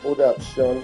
Hold up, son.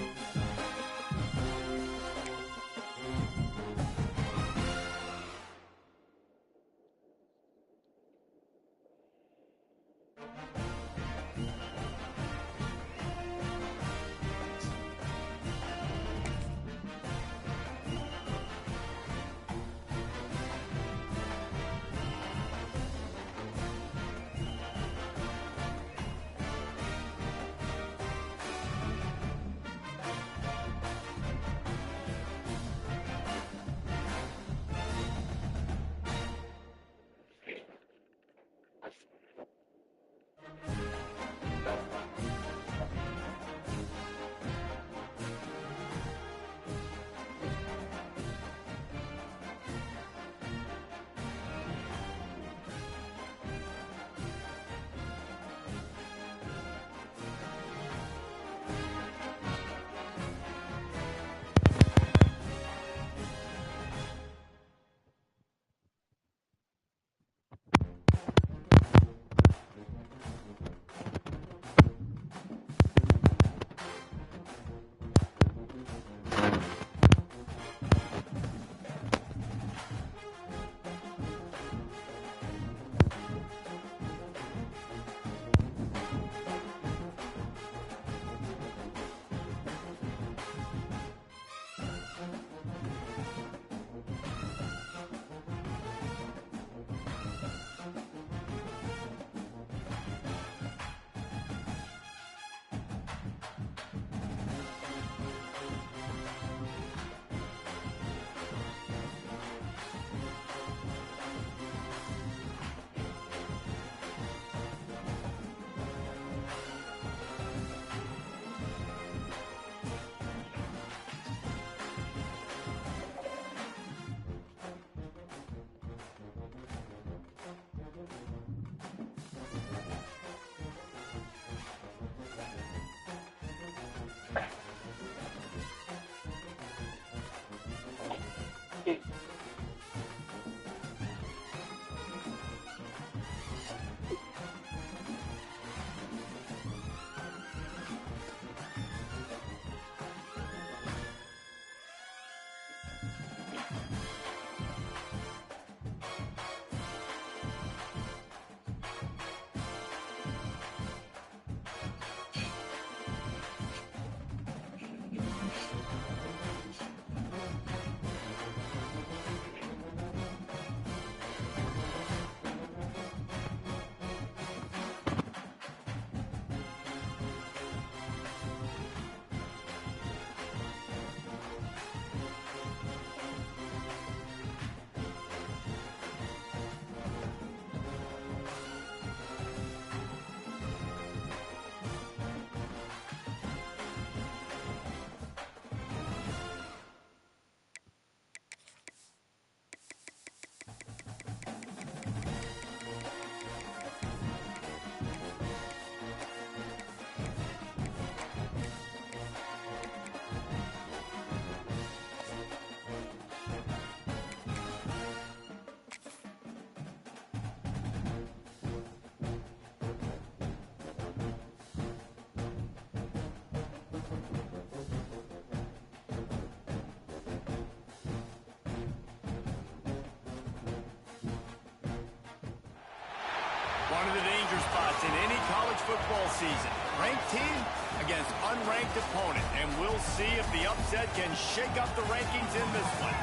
One of the danger spots in any college football season. Ranked team against unranked opponent. And we'll see if the upset can shake up the rankings in this one.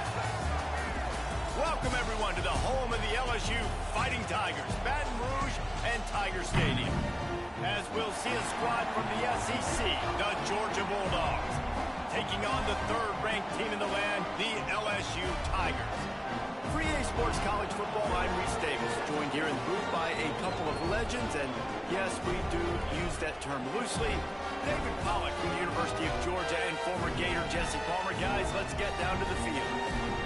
Welcome, everyone, to the home of the LSU Fighting Tigers, Baton Rouge and Tiger Stadium. As we'll see a squad from the SEC, the Georgia Bulldogs, taking on the third-ranked team in the land, the LSU Tigers. For EA Sports College Football, I'm Reese Davis, joined here in the booth by a couple of legends, and yes, we do use that term loosely. David Pollack from the University of Georgia and former Gator Jesse Palmer. Guys, let's get down to the field.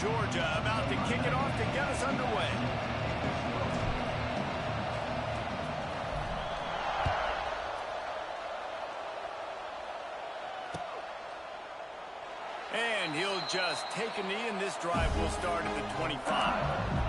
Georgia about to kick it off to get us underway. And he'll just take a knee, and this drive will start at the 25.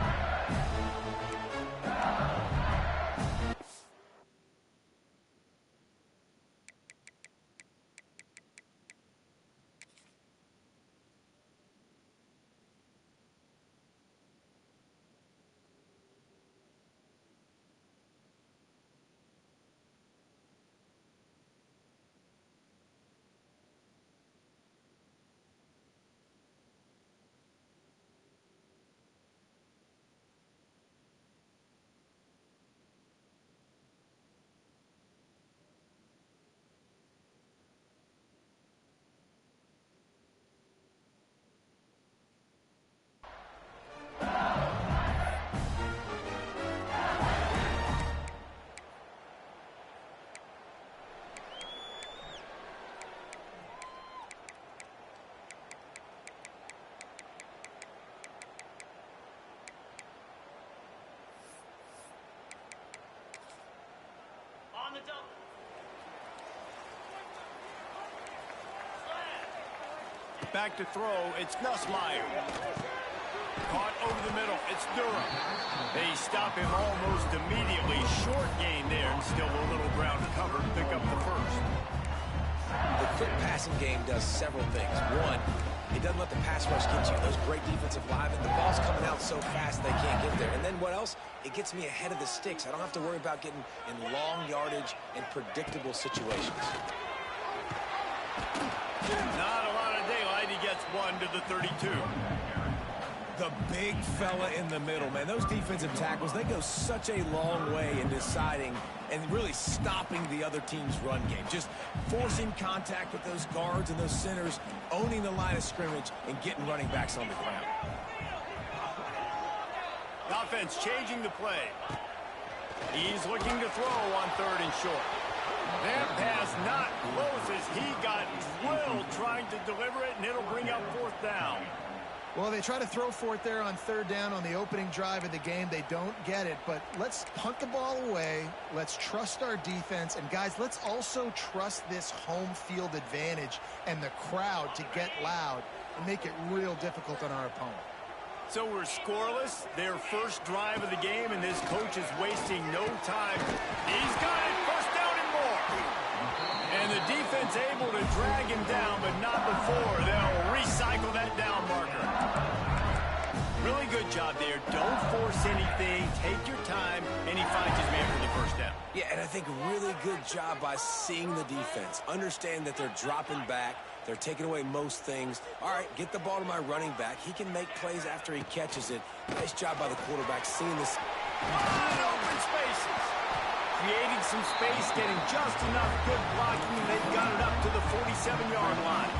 Back to throw, it's Nussmeier. Caught over the middle, it's Durham. They stop him almost immediately. Short gain there, and still a little ground to cover to pick up the first. The quick passing game does several things. One, it doesn't let the pass rush get you. Those great defensive linemen, the ball's coming out so fast they can't get there. And then what else? It gets me ahead of the sticks. I don't have to worry about getting in long yardage and predictable situations. Not a lot of daylight. He gets one to the 32. The big fella in the middle, man. Those defensive tackles, they go such a long way in deciding and really stopping the other team's run game. Just forcing contact with those guards and those centers, owning the line of scrimmage, and getting running backs on the ground. The offense changing the play. He's looking to throw on 3rd and short. That pass not close as he got drilled trying to deliver it, and it'll bring up 4th down. Well, they try to throw for it there on 3rd down on the opening drive of the game. They don't get it, but let's punt the ball away. Let's trust our defense. And, guys, let's also trust this home field advantage and the crowd to get loud and make it real difficult on our opponent. So we're scoreless, their first drive of the game, and this coach is wasting no time. He's got it, 1st down and more. And the defense able to drag him down, but not before they'll recycle that down marker. Really good job there. Don't force anything. Take your time, and he finds his man for the 1st down. Yeah, and I think really good job by seeing the defense. Understand that they're dropping back. They're taking away most things. All right, get the ball to my running back. He can make plays after he catches it. Nice job by the quarterback seeing this. Open spaces. Creating some space, getting just enough good blocking, and they've got it up to the 47-yard line.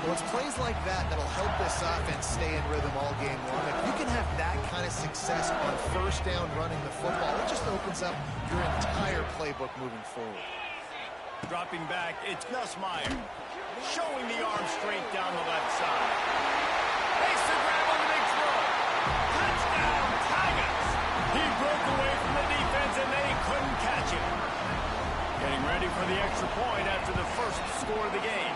Well, it's plays like that that'll help this offense stay in rhythm all game long. If you can have that kind of success on 1st down running the football, it just opens up your entire playbook moving forward. Dropping back, it's Nussmeier. Showing the arm straight down the left side. Makes the grab on the big throw. Touchdown, Tigers. He broke away from the defense, and they couldn't catch him. Getting ready for the extra point after the first score of the game.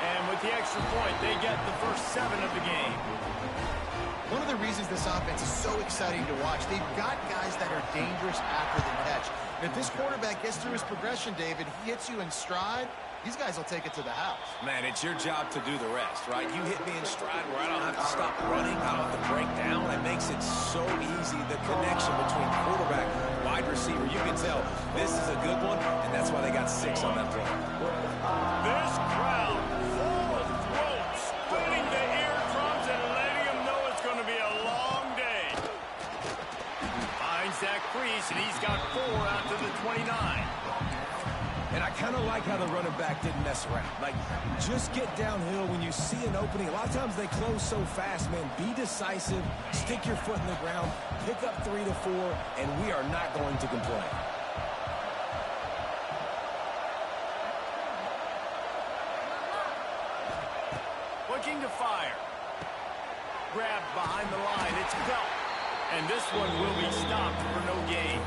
And with the extra point, they get the first 7 of the game. One of the reasons this offense is so exciting to watch, they've got guys that are dangerous after the catch. And if this quarterback gets through his progression, David, he hits you in stride, these guys will take it to the house. Man, it's your job to do the rest, right? You hit me in stride where I don't have to stop running. I don't have to break down. It makes it so easy, the connection between quarterback and wide receiver. You can tell this is a good one, and that's why they got 6 on that play. This crowd full of throats, splitting the eardrums and letting them know it's going to be a long day. Finds that crease, and he's got 4 out to the 29. And I kind of like how the running back didn't mess around. Like, just get downhill when you see an opening. A lot of times they close so fast, man. Be decisive, stick your foot in the ground, pick up 3 to 4, and we are not going to complain. Looking to fire. grab behind the line. It's Belt. And this one will be stopped for no gain.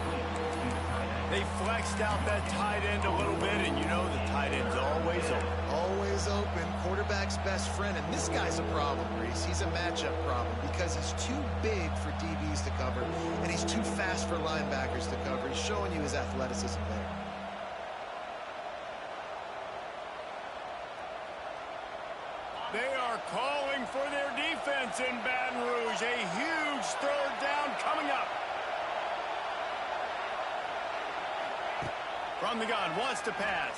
They flexed out that tight end a little bit, and you know the tight end's always open. Always open. Quarterback's best friend. And this guy's a problem, Reese. He's a matchup problem because he's too big for DBs to cover, and he's too fast for linebackers to cover. He's showing you his athleticism there. They are calling for their defense in Baton Rouge. A huge third down coming up. From the gun, wants to pass.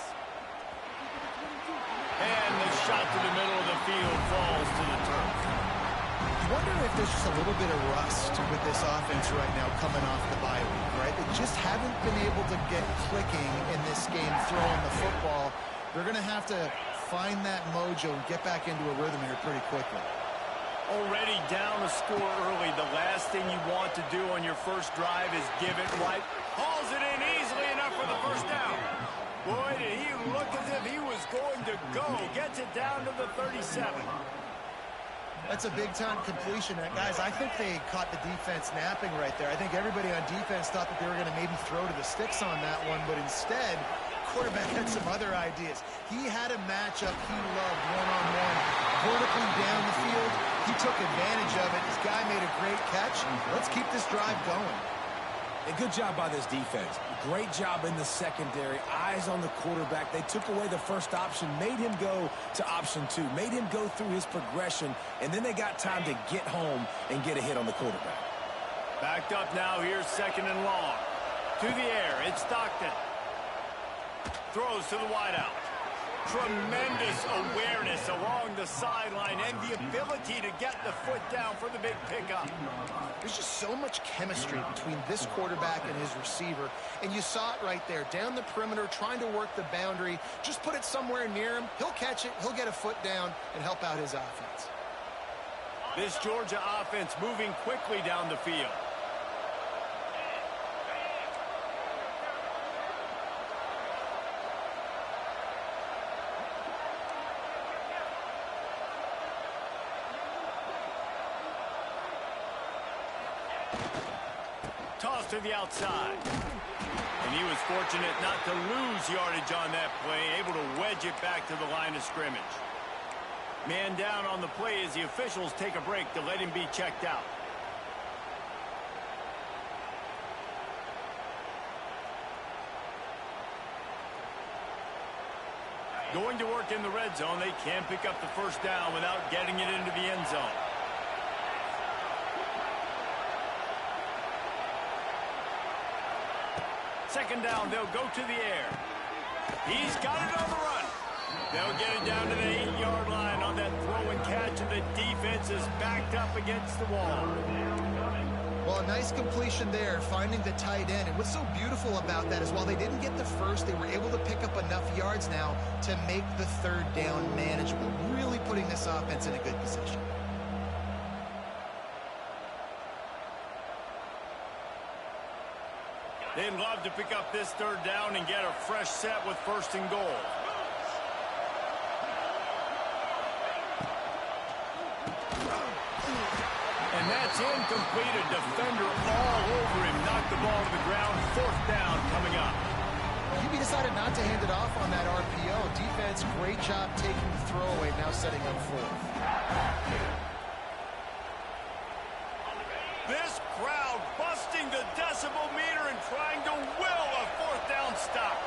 And the shot to the middle of the field falls to the turf. I wonder if there's just a little bit of rust with this offense right now coming off the bye week, right? They just haven't been able to get clicking in this game throwing the football. They're going to have to find that mojo and get back into a rhythm here pretty quickly. Already down a score early. The last thing you want to do on your first drive is give it right. Hauls it in easily enough for the first down. Boy, did he look as if he was going to go. Gets it down to the 37. That's a big-time completion. Guys, I think they caught the defense napping right there. I think everybody on defense thought that they were going to maybe throw to the sticks on that one, but instead, quarterback had some other ideas. He had a matchup he loved one-on-one, vertically down the field. He took advantage of it. This guy made a great catch. Let's keep this drive going. A good job by this defense. Great job in the secondary. Eyes on the quarterback. They took away the first option, made him go to option 2, made him go through his progression, and then they got time to get home and get a hit on the quarterback. Backed up now. Here's second and long. To the air. It's Stockton. Throws to the wideout. Tremendous awareness along the sideline and the ability to get the foot down for the big pickup. There's just so much chemistry between this quarterback and his receiver, and you saw it right there, down the perimeter, trying to work the boundary. Just put it somewhere near him. He'll catch it, he'll get a foot down, and help out his offense. This Georgia offense moving quickly down the field. Toss to the outside. And he was fortunate not to lose yardage on that play, able to wedge it back to the line of scrimmage. Man down on the play as the officials take a break to let him be checked out. Going to work in the red zone. They can't pick up the first down without getting it into the end zone. Second down, they'll go to the air. He's got it on the run. They'll get it down to the 8-yard line on that throw and catch, and the defense is backed up against the wall. Well, a nice completion there, finding the tight end. And what's so beautiful about that is while they didn't get the first, they were able to pick up enough yards now to make the third down manageable, really putting this offense in a good position. They'd love to pick up this third down and get a fresh set with first and goal. And that's incomplete. A defender all over him. Knocked the ball to the ground. Fourth down coming up. QB decided not to hand it off on that RPO. Defense, great job taking the throwaway, now setting up fourth. This crowd busting the decibel meter and trying to will a fourth down stop.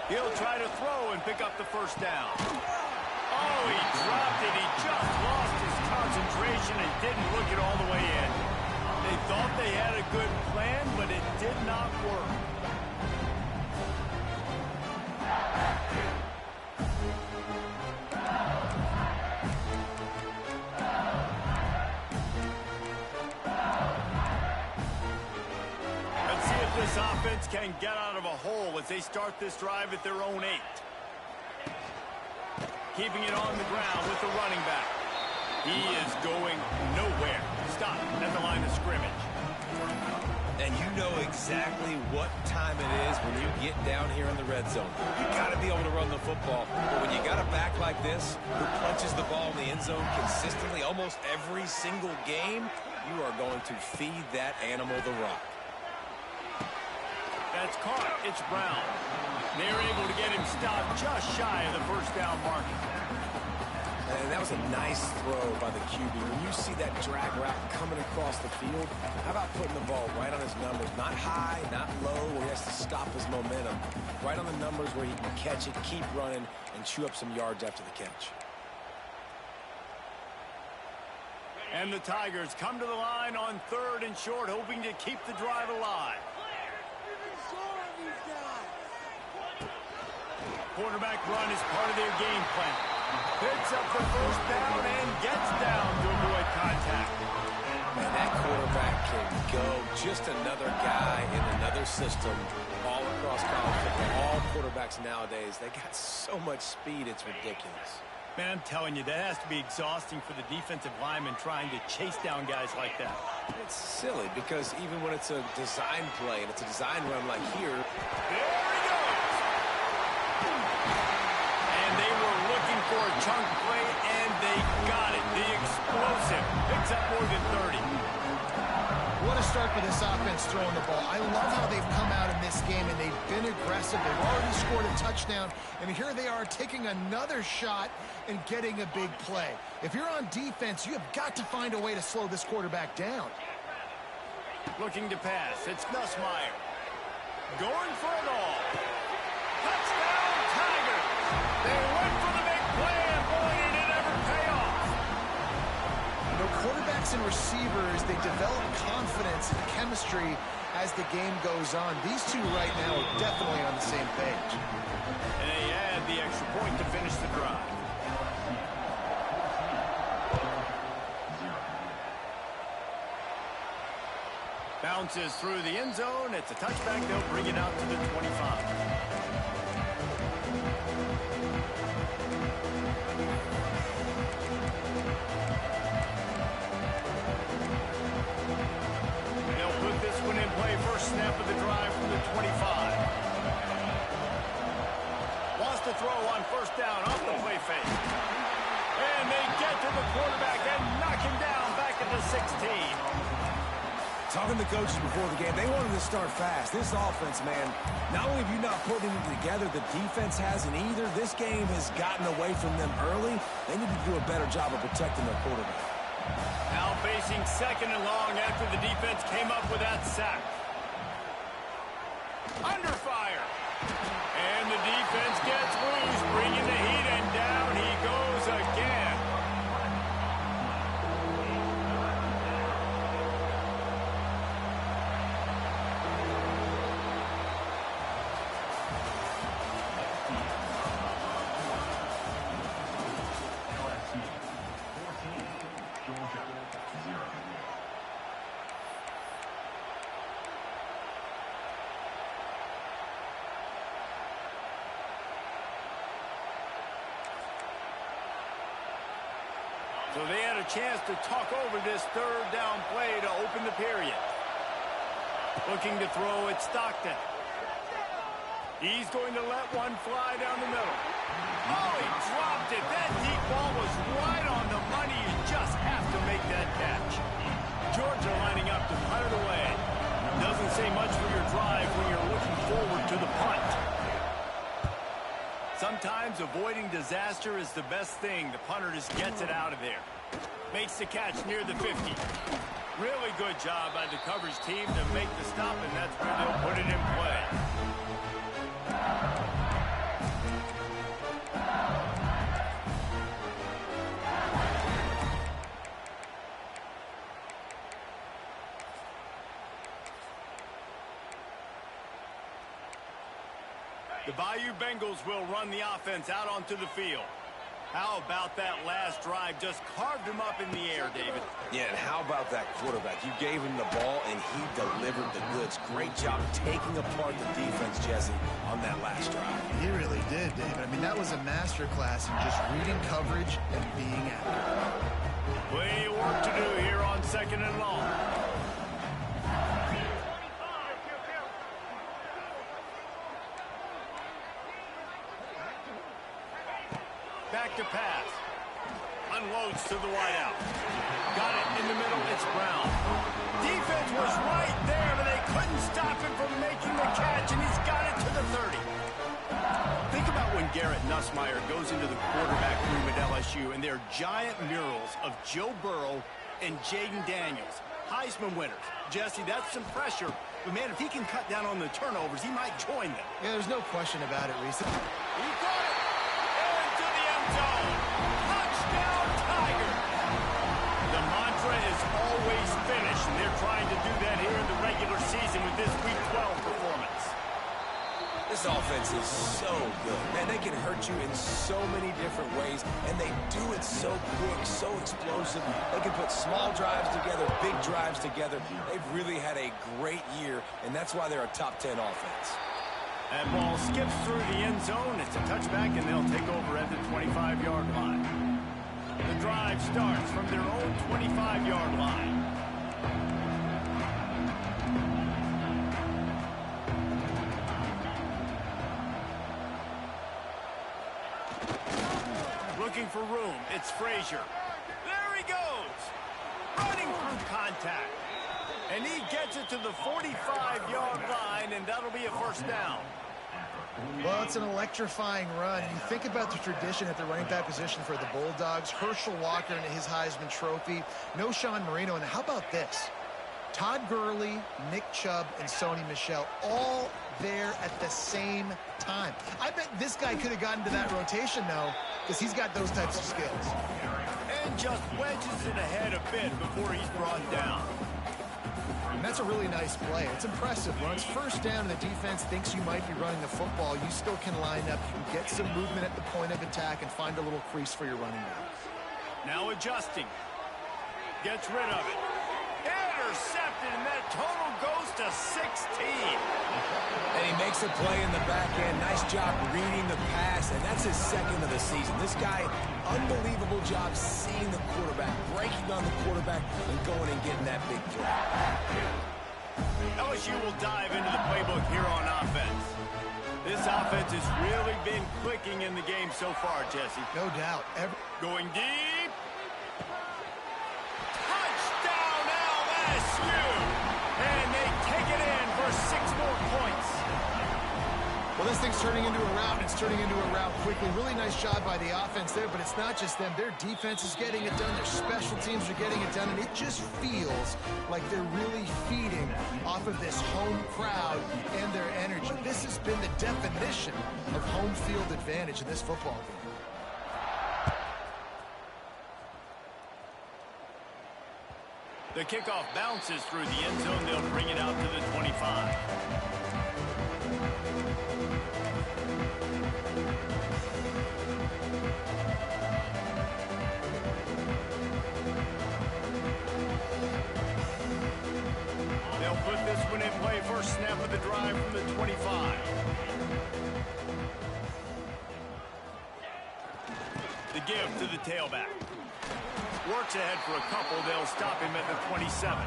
He'll try to throw and pick up the first down. Oh, he dropped it. He just lost his concentration and didn't look it all the way in. They thought they had a good plan, but it did not work. Let's see if this offense can get out of a hole as they start this drive at their own 8. Keeping it on the ground with the running back. He is going nowhere. Stop at the line of scrimmage. And you know exactly what time it is when you get down here in the red zone. You got to be able to run the football. But when you got a back like this who punches the ball in the end zone consistently almost every single game, you are going to feed that animal the rock. That's caught. It's Brown. They're able to get him stopped just shy of the first down marker. And that was a nice throw by the QB. When you see that drag route coming across the field, how about putting the ball right on his numbers? Not high, not low, where he has to stop his momentum. Right on the numbers where he can catch it, keep running, and chew up some yards after the catch. And the Tigers come to the line on 3rd and short, hoping to keep the drive alive. Quarterback run is part of their game plan. Picks up the first down and gets down to avoid contact. And that quarterback can go. Just another guy in another system all across college football. All quarterbacks nowadays, they got so much speed, it's ridiculous. Man, I'm telling you, that has to be exhausting for the defensive lineman trying to chase down guys like that. It's silly because even when it's a design play and it's a design run like here. There he goes! And they were looking for a chunk play, and they got it. The explosive picks up more than 30. What a start for this offense throwing the ball. I love how they've come out in this game, and they've been aggressive. They've already scored a touchdown, and here they are taking another shot and getting a big play. If you're on defense, you have got to find a way to slow this quarterback down. Looking to pass. It's Nussmeier. Going for it all. Touchdown, Tigers! They went for the big play, and boy, did it ever pay off. You know, quarterbacks and receivers, they develop confidence and chemistry as the game goes on. These two right now are definitely on the same page. And they add the extra point to finish the drive. Bounces through the end zone. It's a touchback. They'll bring it out to the 25. First snap of the drive from the 25. Wants to throw on first down off the play fake. And they get to the quarterback and knock him down back at the 16. Talking to the coaches before the game, they wanted to start fast. This offense, man, not only have you not put anything together, the defense hasn't either. This game has gotten away from them early. They need to do a better job of protecting their quarterback. Now facing 2nd and long after the defense came up with that sack. Under fire. And the defense gets loose, bringing the heat, and down he goes again. So they had a chance to talk over this 3rd down play to open the period. Looking to throw at Stockton. He's going to let one fly down the middle. Oh, he dropped it. That deep ball was right on the money. You just have to make that catch. Georgia lining up to punt it away. Doesn't say much for your drive when you're looking forward to the punt. Sometimes avoiding disaster is the best thing. The punter just gets it out of there. Makes the catch near the 50. Really good job by the coverage team to make the stop, and that's where they'll put it in play. The Bayou Bengals will run the offense out onto the field. How about that last drive? Just carved him up in the air, David. Yeah, and how about that quarterback? You gave him the ball, and he delivered the goods. Great job taking apart the defense, Jesse, on that last drive. He really did, David. I mean, that was a masterclass in just reading coverage and being accurate. Plenty of work to do here on 2nd and long. Back to pass. Unloads to the wideout. Got it in the middle. It's Brown. Defense was right there, but they couldn't stop him from making the catch, and he's got it to the 30. Think about when Garrett Nussmeier goes into the quarterback room at LSU, and there are giant murals of Joe Burrow and Jaden Daniels, Heisman winners. Jesse, that's some pressure. But, man, if he can cut down on the turnovers, he might join them. Yeah, there's no question about it, Reese. He got it! Into the end zone. Touchdown, Tiger! The mantra is always finish, and they're trying to do that here in the regular season with this Week 12 performance. This offense is so good. Man, they can hurt you in so many different ways, and they do it so quick, so explosive. They can put small drives together, big drives together. They've really had a great year, and that's why they're a top 10 offense. That ball skips through the end zone. It's a touchback, and they'll take over at the 25-yard line. The drive starts from their own 25-yard line. Looking for room. It's Frazier. There he goes. Running through contact. And he gets it to the 45-yard line, and that'll be a first down. Well, it's an electrifying run. And you think about the tradition at the running back position for the Bulldogs. Herschel Walker and his Heisman Trophy. No Sean Marino. And how about this? Todd Gurley, Nick Chubb, and Sony Michel all there at the same time. I bet this guy could have gotten to that rotation, though, because he's got those types of skills. And just wedges it ahead a bit before he's brought down. And that's a really nice play. It's impressive. When it's first down and the defense thinks you might be running the football, you still can line up and get some movement at the point of attack and find a little crease for your running back. Now adjusting. Gets rid of it. Intercepted, and that total goes to 16. And he makes a play in the back end. Nice job reading the pass, and that's his second of the season. This guy, unbelievable job seeing the quarterback, breaking on the quarterback, and going and getting that big play. LSU will dive into the playbook here on offense. This offense has really been clicking in the game so far, Jesse. No doubt. Going deep. Touchdown, LSU! And they take it in for 6 more points. Well, this thing's turning into a rout, and it's turning into a rout quickly. Really nice job by the offense there, but it's not just them. Their defense is getting it done. Their special teams are getting it done, and it just feels like they're really feeding off of this home crowd and their energy. This has been the definition of home field advantage in this football game. The kickoff bounces through the end zone. They'll bring it out to the 25. They'll put this one in play. First snap of the drive from the 25. The give to the tailback. Works ahead for a couple. They'll stop him at the 27.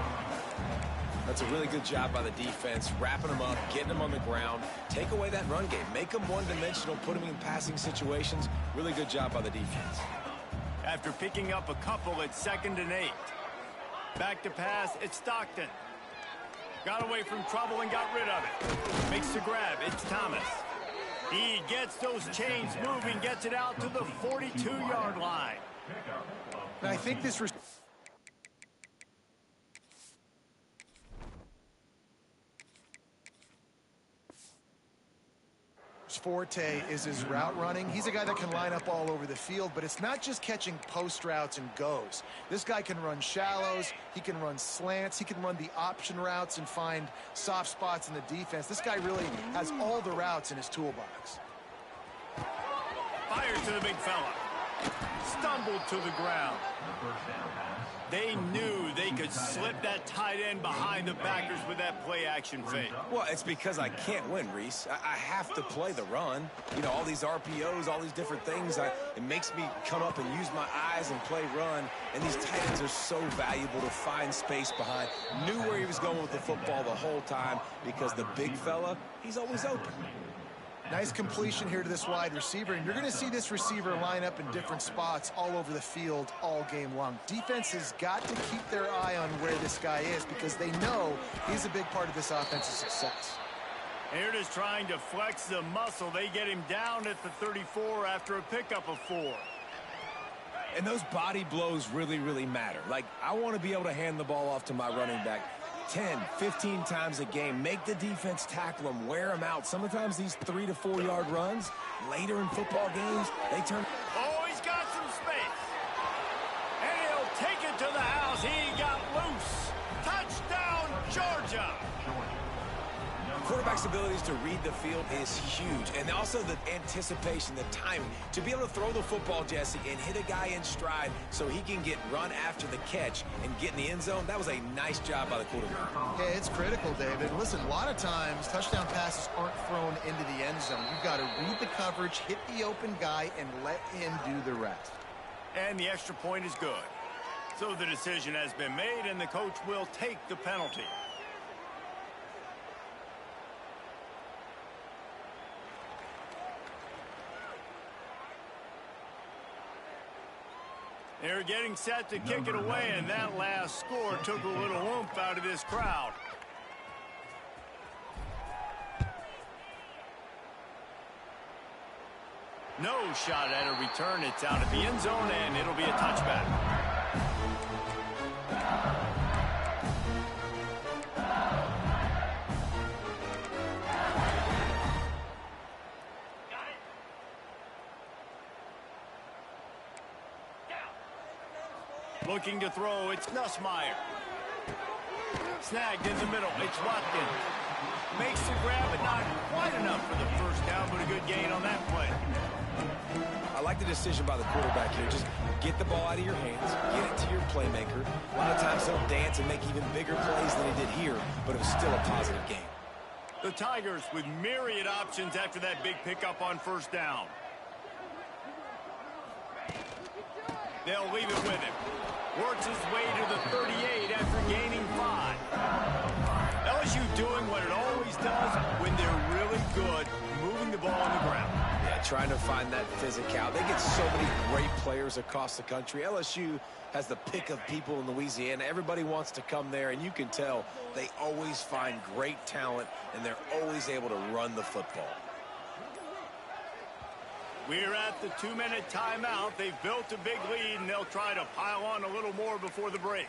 That's a really good job by the defense, wrapping them up, getting them on the ground. Take away that run game. Make them one-dimensional, put them in passing situations. Really good job by the defense. After picking up a couple, it's 2nd and 8. Back to pass, it's Stockton. Got away from trouble and got rid of it. Makes the grab, it's Thomas. He gets those chains moving, gets it out to the 42-yard line. And I think this forte is his route running. He's a guy that can line up all over the field, but it's not just catching post routes and goes. This guy can run shallows, he can run slants, he can run the option routes and find soft spots in the defense. This guy really has all the routes in his toolbox. Fires to the big fella. Stumbled to the ground. They knew they could slip that tight end behind the backers with that play-action fake. Well, it's because I can't win, Reese. I have to play the run. You know, all these RPOs, all these different things. It makes me come up and use my eyes and play run. And these tight ends are so valuable to find space behind. Knew where he was going with the football the whole time because the big fella, he's always open. Nice completion here to this wide receiver, and you're going to see this receiver line up in different spots all over the field all game long. Defense has got to keep their eye on where this guy is because they know he's a big part of this offensive success. Here it is trying to flex the muscle. They get him down at the 34 after a pickup of 4. And those body blows really, really matter. Like, I want to be able to hand the ball off to my running back 10, 15 times a game. Make the defense tackle them, wear them out. Sometimes these 3 to 4 yard runs, later in football games, they turn. Oh, he's got some space. And he'll take it to the house. He got loose. Touchdown, Georgia. Quarterback's abilities to read the field is huge. And also the anticipation, the timing. To be able to throw the football, Jesse, and hit a guy in stride so he can get run after the catch and get in the end zone, that was a nice job by the quarterback. Yeah, it's critical, David. Listen, a lot of times touchdown passes aren't thrown into the end zone. You've got to read the coverage, hit the open guy, and let him do the rest. And the extra point is good. So the decision has been made, and the coach will take the penalty. They're getting set to kick it away, and that last score took a little oomph out of this crowd. No shot at a return. It's out of the end zone, and it'll be a touchback. Looking to throw, it's Nussmeier. Snagged in the middle, it's Watkins. Makes the grab, but not quite enough for the first down, but a good gain on that play. I like the decision by the quarterback here. Just get the ball out of your hands, get it to your playmaker. A lot of times he'll dance and make even bigger plays than he did here, but it was still a positive game. The Tigers with myriad options after that big pickup on first down. They'll leave it with him. Works his way to the 38 after gaining 5. LSU doing what it always does when they're really good, moving the ball on the ground. Yeah, trying to find that physicality. They get so many great players across the country. LSU has the pick of people in Louisiana. Everybody wants to come there, and you can tell they always find great talent, and they're always able to run the football. We're at the 2-minute timeout. They've built a big lead, and they'll try to pile on a little more before the break.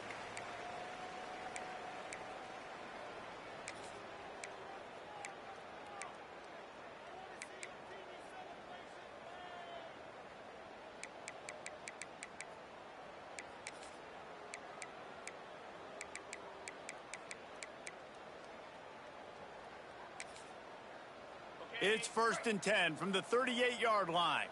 It's 1st and 10 from the 38-yard line.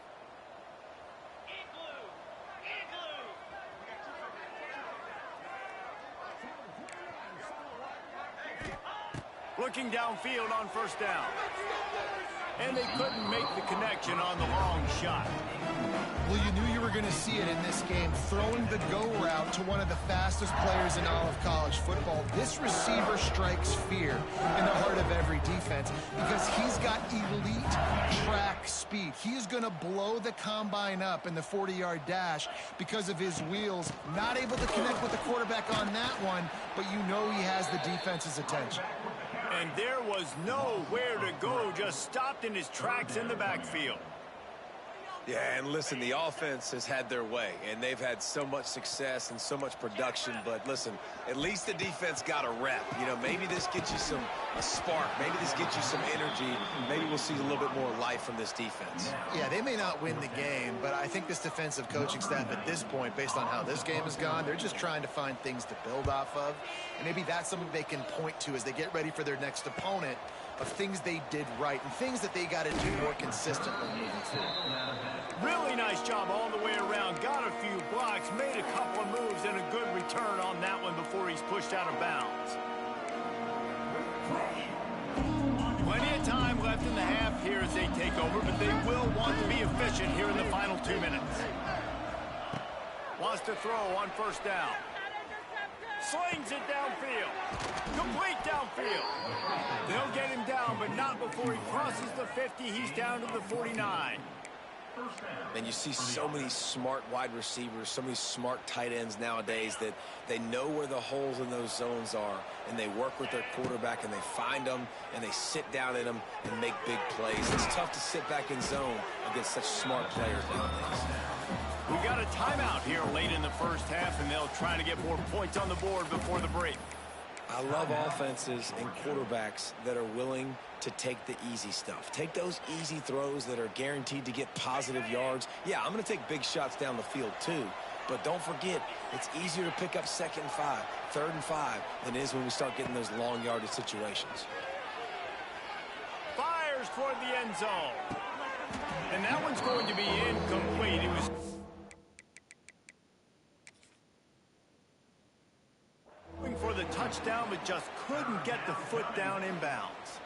Looking downfield on first down. And they couldn't make the connection on the long shot. Well, you knew you were going to see it in this game, throwing the go route to one of the fastest players in all of college football. This receiver strikes fear in the heart of every defense because he's got elite track speed. He's going to blow the combine up in the 40-yard dash because of his wheels. Not able to connect with the quarterback on that one, but you know he has the defense's attention. And there was nowhere to go, just stopped in his tracks in the backfield. Yeah, and listen, the offense has had their way, and they've had so much success and so much production. But listen, at least the defense got a rep. You know, maybe this gets you a spark. Maybe this gets you some energy. Maybe we'll see a little bit more life from this defense. Yeah, they may not win the game, but I think this defensive coaching staff at this point, based on how this game has gone, they're just trying to find things to build off of. And maybe that's something they can point to as they get ready for their next opponent, of things they did right and things that they got to do more consistently moving forward. Really nice nice job all the way around. Got a few blocks, made a couple of moves, and a good return on that one before he's pushed out of bounds. Plenty of time left in the half here as they take over, but they will want to be efficient here in the final 2 minutes. Wants to throw on first down. Slings it downfield. Complete downfield. They'll get him down, but not before he crosses the 50. He's down to the 49. And you see so many smart wide receivers, so many smart tight ends nowadays that they know where the holes in those zones are, and they work with their quarterback, and they find them, and they sit down in them and make big plays. It's tough to sit back in zone against such smart players nowadays. We got a timeout here late in the first half, and they'll try to get more points on the board before the break. I love offenses and quarterbacks that are willing to take the easy stuff. Take those easy throws that are guaranteed to get positive yards. Yeah, I'm going to take big shots down the field too, but don't forget, it's easier to pick up 2nd and 5, 3rd and 5 than it is when we start getting those long yardage situations. Fires toward the end zone. And that one's going to be incomplete. It was for the touchdown, but just couldn't get the foot down inbounds.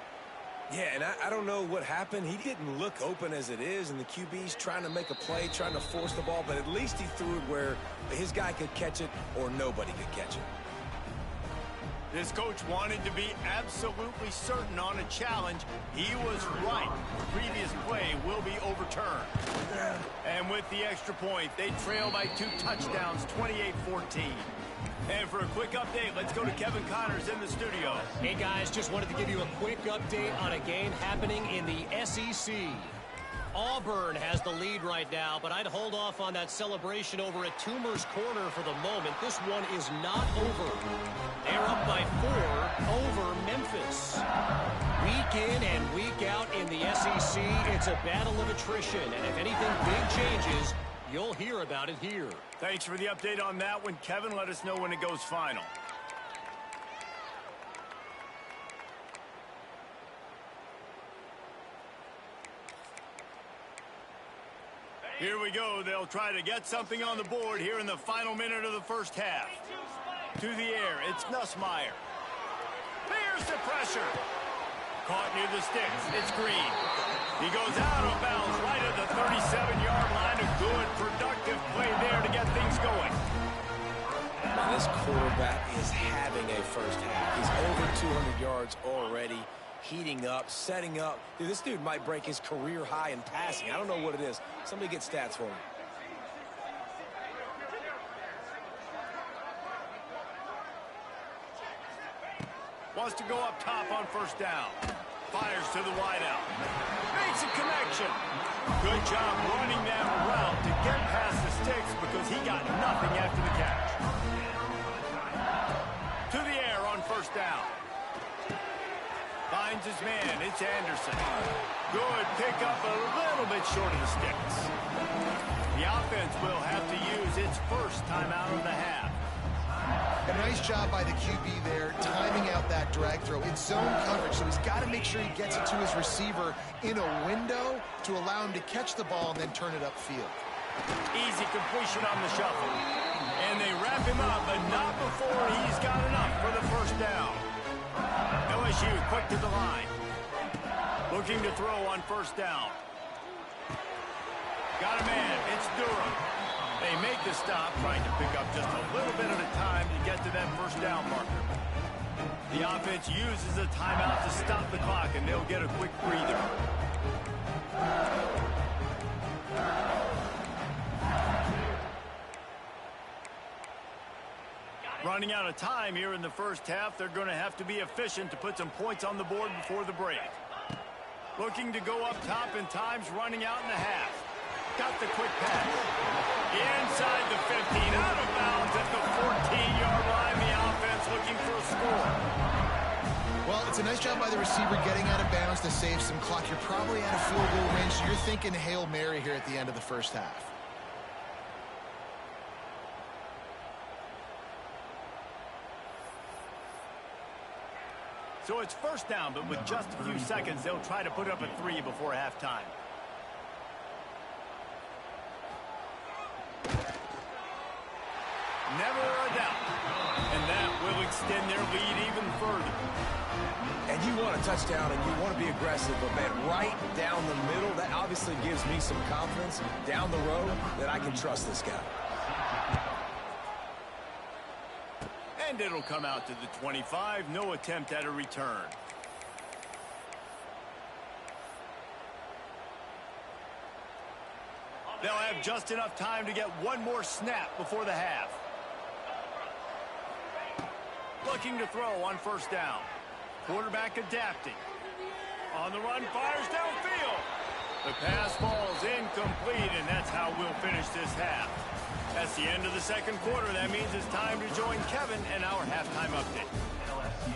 Yeah, and I don't know what happened. He didn't look open as it is, and the QB's trying to make a play, trying to force the ball, but at least he threw it where his guy could catch it or nobody could catch it. This coach wanted to be absolutely certain on a challenge. He was right. The previous play will be overturned. And with the extra point, they trail by 2 touchdowns, 28-14. And for a quick update, let's go to Kevin Connors in the studio. Hey, guys, just wanted to give you a quick update on a game happening in the SEC. Auburn has the lead right now, but I'd hold off on that celebration over at Toomer's Corner for the moment. This one is not over. They're up by 4 over Memphis. Week in and week out in the SEC, it's a battle of attrition, and if anything big changes, you'll hear about it here. Thanks for the update on that one, Kevin. Let us know when it goes final. Here we go. They'll try to get something on the board here in the final minute of the first half. To the air, it's Nussmeier. There's the pressure. Caught near the sticks. It's Green. He goes out of bounds right at the 37-yard line. A good, productive play there to get things going. Now, this quarterback is having a first half. He's over 200 yards already, heating up, setting up. Dude, this dude might break his career high in passing. I don't know what it is. Somebody get stats for him. Wants to go up top on first down. Fires to the wideout. Makes a connection. Good job running that route to get past the sticks because he got nothing after the catch. To the air on first down. Finds his man. It's Anderson. Good pickup, a little bit short of the sticks. The offense will have to use its first timeout of the half. A nice job by the QB there, timing out that drag throw. It's zone coverage, so he's got to make sure he gets it to his receiver in a window to allow him to catch the ball and then turn it upfield. Easy completion on the shuffle. And they wrap him up, but not before he's got enough for the first down. LSU quick to the line. Looking to throw on first down. Got a man. It's Durham. They make the stop, trying to pick up just a little bit at a time to get to that first down marker. The offense uses a timeout to stop the clock, and they'll get a quick breather. Running out of time here in the first half, they're going to have to be efficient to put some points on the board before the break. Looking to go up top, and time's running out in the half. Got the quick pass. Inside the 15, out of bounds at the 14-yard line. The offense looking for a score. Well, it's a nice job by the receiver getting out of bounds to save some clock. You're probably at a field goal range, so you're thinking Hail Mary here at the end of the first half. So it's first down, but with just a few seconds, they'll try to put up a 3 before halftime. Never a doubt. And that will extend their lead even further. And you want a touchdown and you want to be aggressive, but man, right down the middle, that obviously gives me some confidence down the road that I can trust this guy. And it'll come out to the 25. No attempt at a return. They'll have just enough time to get one more snap before the half. Looking to throw on first down. Quarterback adapting. On the run, fires downfield. The pass falls incomplete, and that's how we'll finish this half. That's the end of the second quarter. That means it's time to join Kevin and our halftime update. LSU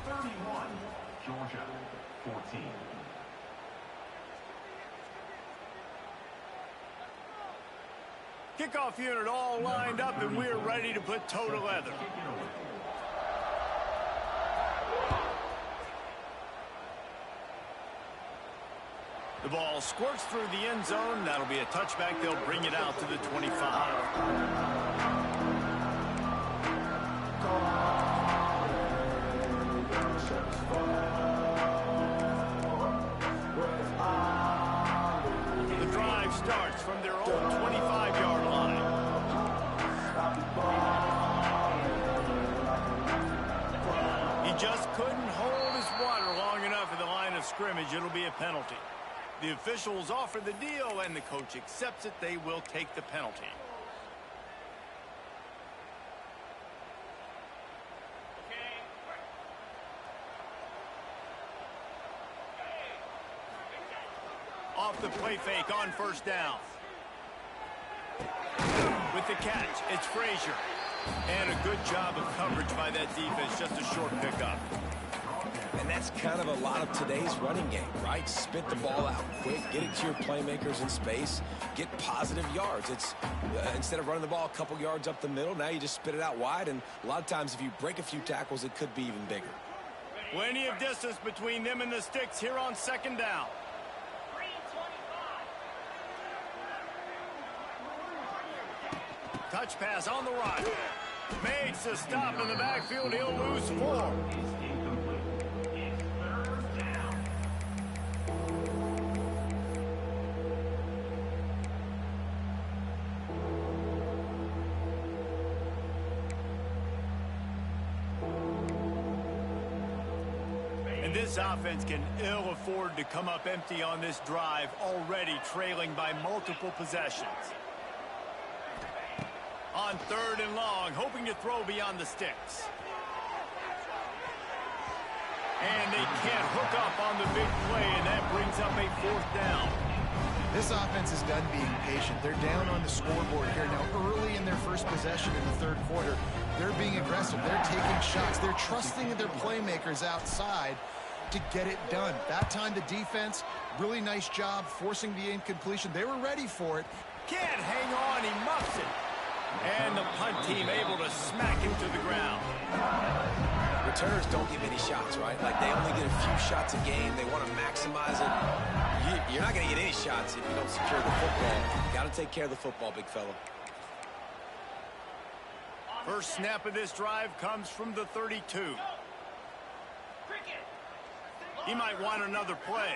31, Georgia 14. Kickoff unit all lined up, and we're ready to put toe to leather. The ball squirts through the end zone. That'll be a touchback. They'll bring it out to the 25. The drive starts from their own 25-yard line. He just couldn't hold his water long enough at the line of scrimmage. It'll be a penalty. The officials offer the deal, and the coach accepts it. They will take the penalty. Off the play fake on first down. With the catch, it's Frazier. And a good job of coverage by that defense. Just a short pickup. And that's kind of a lot of today's running game, right? Spit the ball out quick, get it to your playmakers in space, get positive yards. It's instead of running the ball a couple yards up the middle, now you just spit it out wide, and a lot of times if you break a few tackles, it could be even bigger. Plenty of distance between them and the sticks here on second down. Touch pass on the run. Makes a stop in the backfield. He'll lose 4. And this offense can ill afford to come up empty on this drive, already trailing by multiple possessions. On third and long, hoping to throw beyond the sticks. And they can't hook up on the big play, and that brings up a fourth down. This offense is done being patient. They're down on the scoreboard here. Now, early in their first possession in the third quarter, they're being aggressive. They're taking shots. They're trusting their playmakers outside to get it done. That time, the defense, really nice job forcing the incompletion. They were ready for it. Can't hang on. He muffs it. And the punt team able to smack him to the ground. Returners don't get many shots, right? Like, they only get a few shots a game. They want to maximize it. You're not going to get any shots if you don't secure the football. Got to take care of the football, big fella. First snap of this drive comes from the 32. He might want another play.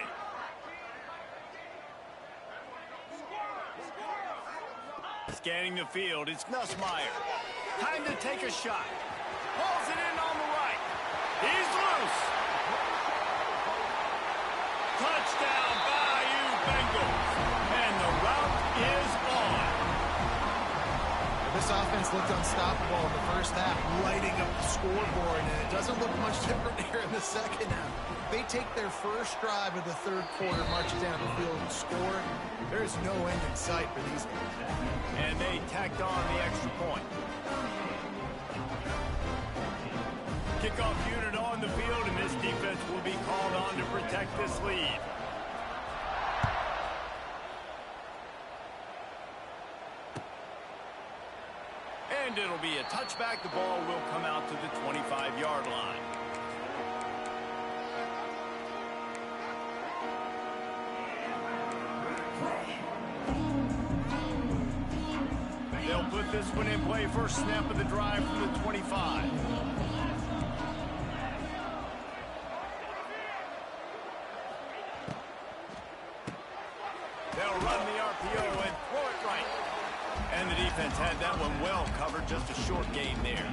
Scanning the field, it's Nussmeier. Time to take a shot. Hauls it in on the right. He's loose. Touchdown, Bayou Bengals. And the route is on. This offense looked unstoppable in the first half, lighting up the scoreboard, and it doesn't look much different here in the second half. They take their first drive of the third quarter, march down the field and score. There is no end in sight for these guys. And they tacked on the extra point. Kickoff unit on the field, and this defense will be called on to protect this lead. And it'll be a touchback. The ball will come out to the 25-yard line. They'll put this one in play first snap of the drive from the 25. They'll run the RPO and throw it right. And the defense had that one well covered, just a short gain there.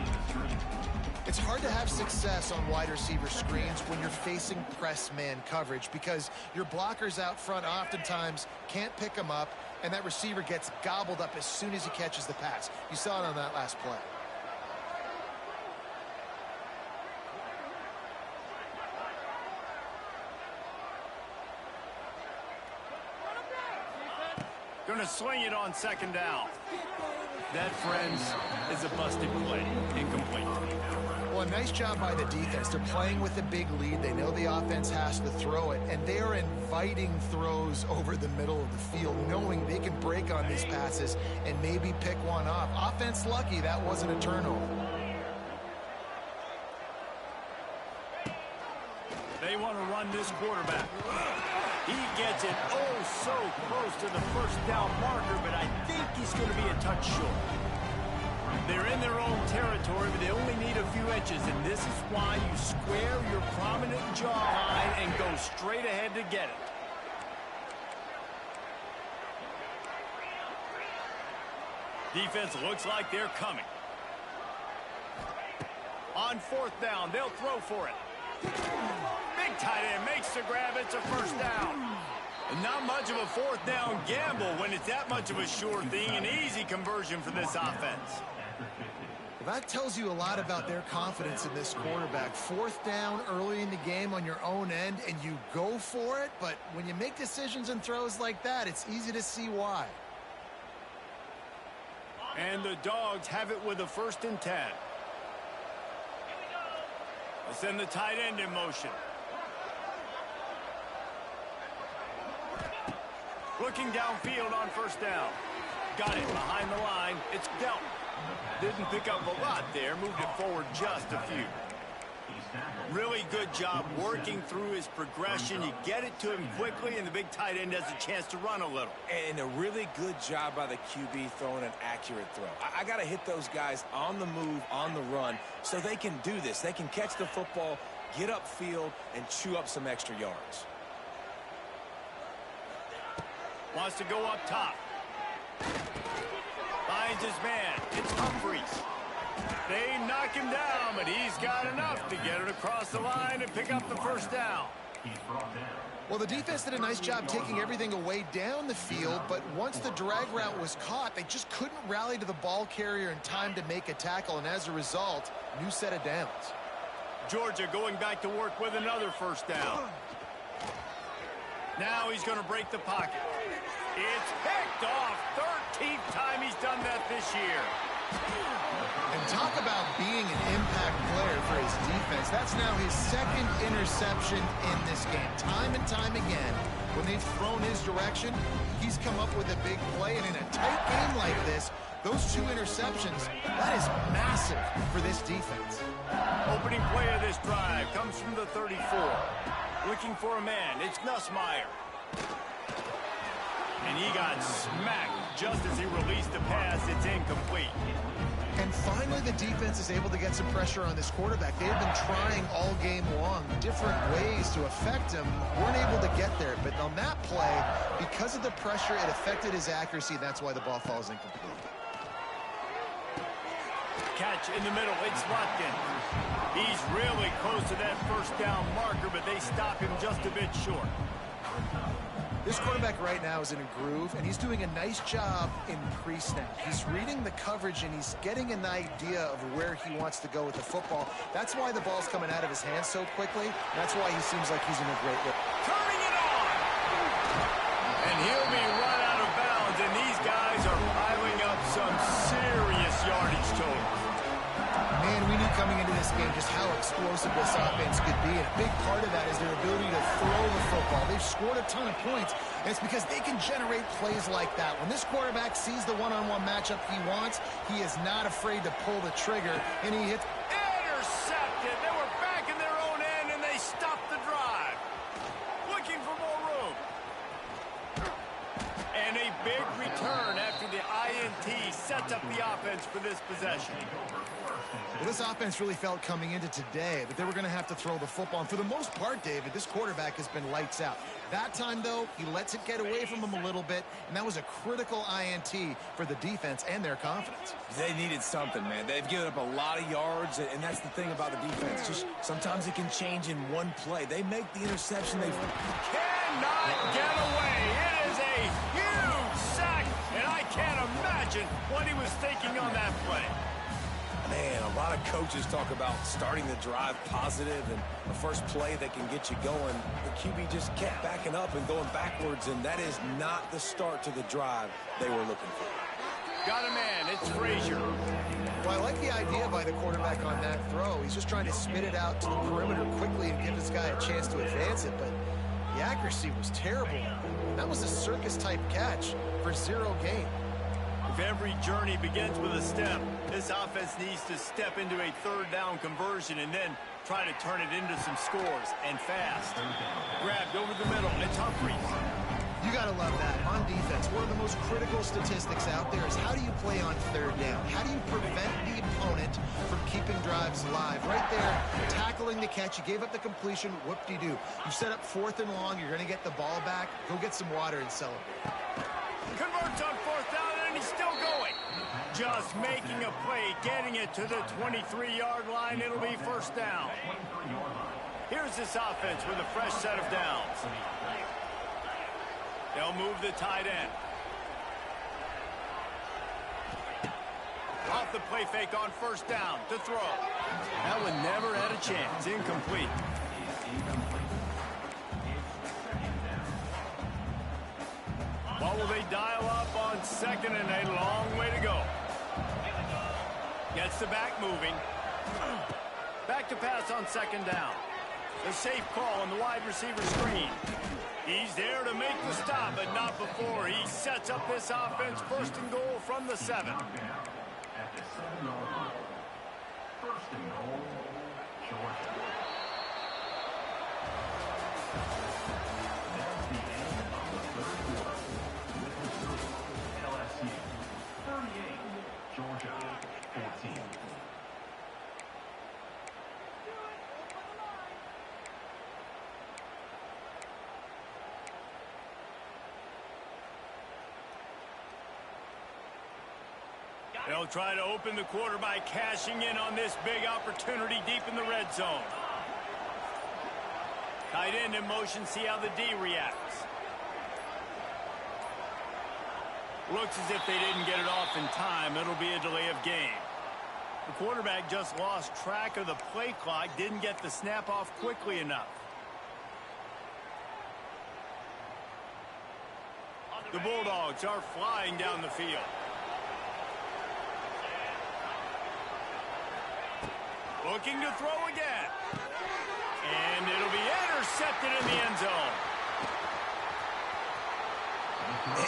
It's hard to have success on wide receiver screens when you're facing press man coverage because your blockers out front oftentimes can't pick them up, and that receiver gets gobbled up as soon as he catches the pass. You saw it on that last play. Going to swing it on second down. That, friends, is a busted play. Incomplete. Well, a nice job by the defense. They're playing with a big lead. They know the offense has to throw it, and they are inviting throws over the middle of the field, knowing they can break on these passes and maybe pick one off. Offense lucky that wasn't a turnover. They want to run this quarterback. He gets it so close to the first down marker, but I think he's going to be a touch short. They're in their own territory, but they only need a few inches, and this is why you square your prominent jawline and go straight ahead to get it. Defense looks like they're coming. On fourth down, they'll throw for it. Big tight end makes the grab. It's a first down. Not much of a fourth down gamble when it's that much of a sure thing. An easy conversion for this offense. Well, that tells you a lot about their confidence in this quarterback. Fourth down early in the game on your own end, and you go for it. But when you make decisions and throws like that, it's easy to see why. And the Dogs have it with a 1st and 10. They'll send the tight end in motion. Looking downfield on first down. Got it behind the line. It's dealt. Didn't pick up a lot there. Moved it forward just a few. Really good job working through his progression. You get it to him quickly, and the big tight end has a chance to run a little. And a really good job by the QB throwing an accurate throw. I got to hit those guys on the move, on the run, so they can do this. They can catch the football, get upfield, and chew up some extra yards. Wants to go up top. Finds his man. It's Humphries. They knock him down, but he's got enough to get it across the line and pick up the first down. Well, the defense did a nice job taking everything away down the field, but once the drag route was caught, they just couldn't rally to the ball carrier in time to make a tackle, and as a result, new set of downs. Georgia going back to work with another first down. Now he's going to break the pocket. It's picked off. 13th time he's done that this year. And talk about being an impact player for his defense. That's now his 2nd interception in this game. Time and time again, when they've thrown his direction, he's come up with a big play. And in a tight game like this, those 2 interceptions, that is massive for this defense. Opening play of this drive comes from the 34. Looking for a man. It's Nussmeier. And he got smacked just as he released the pass. It's incomplete. And finally, the defense is able to get some pressure on this quarterback. They've been trying all game long different ways to affect him. Weren't able to get there. But on that play, because of the pressure, it affected his accuracy. That's why the ball falls incomplete. Catch in the middle. It's Lutkin. He's really close to that first down marker, but they stop him just a bit short. This quarterback right now is in a groove, and he's doing a nice job in pre-snap. He's reading the coverage, and he's getting an idea of where he wants to go with the football. That's why the ball's coming out of his hands so quickly. That's why he seems like he's in a great way. Turning it on! And he'll be run out of bounds, and these guys are piling up some serious yardage totals. Man, we knew coming into this game just how explosive this offense could be, and a big part of that is their ability to throw the football. They've scored a ton of points, and it's because they can generate plays like that. When this quarterback sees the one-on-one matchup he wants, he is not afraid to pull the trigger, and he hits. Intercepted! They were back in their own end, and they stopped the drive. Looking for more room. And a big return after the INT sets up up the offense for this possession. Well, this offense really felt coming into today that they were going to have to throw the football. And for the most part, David, this quarterback has been lights out. That time, though, he lets it get away from him a little bit, and that was a critical INT for the defense and their confidence. They needed something, man. They've given up a lot of yards, and that's the thing about the defense. Just sometimes it can change in one play. They make the interception. They cannot get away. It is a huge sack, and I can't imagine what he was thinking on that play. Man, a lot of coaches talk about starting the drive positive and the first play that can get you going. The QB just kept backing up and going backwards, and that is not the start to the drive they were looking for. Got a man. It's Frazier. Well, I like the idea by the quarterback on that throw. He's just trying to spit it out to the perimeter quickly and give this guy a chance to advance it, but the accuracy was terrible. That was a circus-type catch for 0 gain. If every journey begins with a step, this offense needs to step into a third down conversion and then try to turn it into some scores, and fast. Grabbed over the middle, and Humphries. You got to love that. On defense, one of the most critical statistics out there is how do you play on third down? How do you prevent the opponent from keeping drives alive? Right there, tackling the catch. You gave up the completion. Whoop-de-doo. You set up 4th and long. You're going to get the ball back. Go get some water and celebrate. Converts on 4th down, and he's still going. Just making a play, getting it to the 23-yard line. It'll be 1st down. Here's this offense with a fresh set of downs. They'll move the tight end. Off the play fake on 1st down to throw. That one never had a chance. Incomplete. What will they dial up on 2nd and a long way to go? Gets the back moving. Back to pass on 2nd down. The safe call on the wide receiver screen. He's there to make the stop, but not before he sets up this offense 1st and goal from the 7. At the 7-yard line. 1st and goal, Georgia. That's the end of the 3rd quarter. With the score, LSU 38, Georgia 14. They'll try to open the quarter by cashing in on this big opportunity deep in the red zone. Tight end in motion, see how the D reacts. Looks as if they didn't get it off in time. It'll be a delay of game. The quarterback just lost track of the play clock, didn't get the snap off quickly enough. The Bulldogs are flying down the field. Looking to throw again. And it'll be intercepted in the end zone.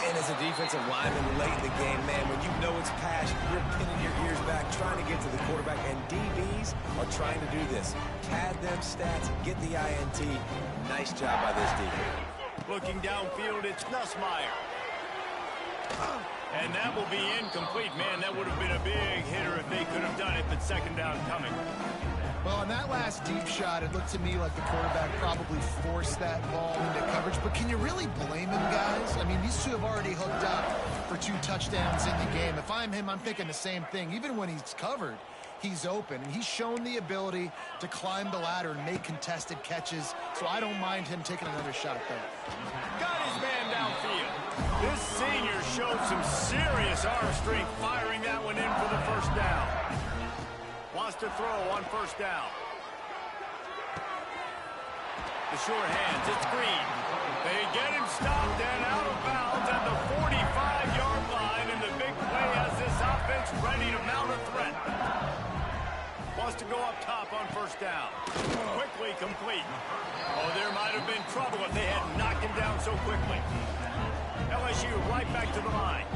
And as a defensive lineman late in the game, man, when you know it's passion, you're pinning your ears back, trying to get to the quarterback, and DBs are trying to do this. Pad them stats, get the INT. Nice job by this defense. Looking downfield, it's Nussmeier. And that will be incomplete. Man, that would have been a big hitter if they could have done it, but 2nd down coming. Well, on that last deep shot, it looked to me like the quarterback probably forced that ball into coverage. But can you really blame him, guys? I mean, these two have already hooked up for 2 touchdowns in the game. If I'm him, I'm thinking the same thing. Even when he's covered, he's open. And he's shown the ability to climb the ladder and make contested catches. So I don't mind him taking another shot there. Got his man downfield. This senior showed some serious arm strength firing that one in for the 1st down. Wants to throw on 1st down. The short hands, it's Green. They get him stopped and out of bounds at the 45-yard line, and the big play has this offense ready to mount a threat. Wants to go up top on 1st down. Quickly complete. Oh, there might have been trouble if they had knocked him down so quickly. LSU right back to the line.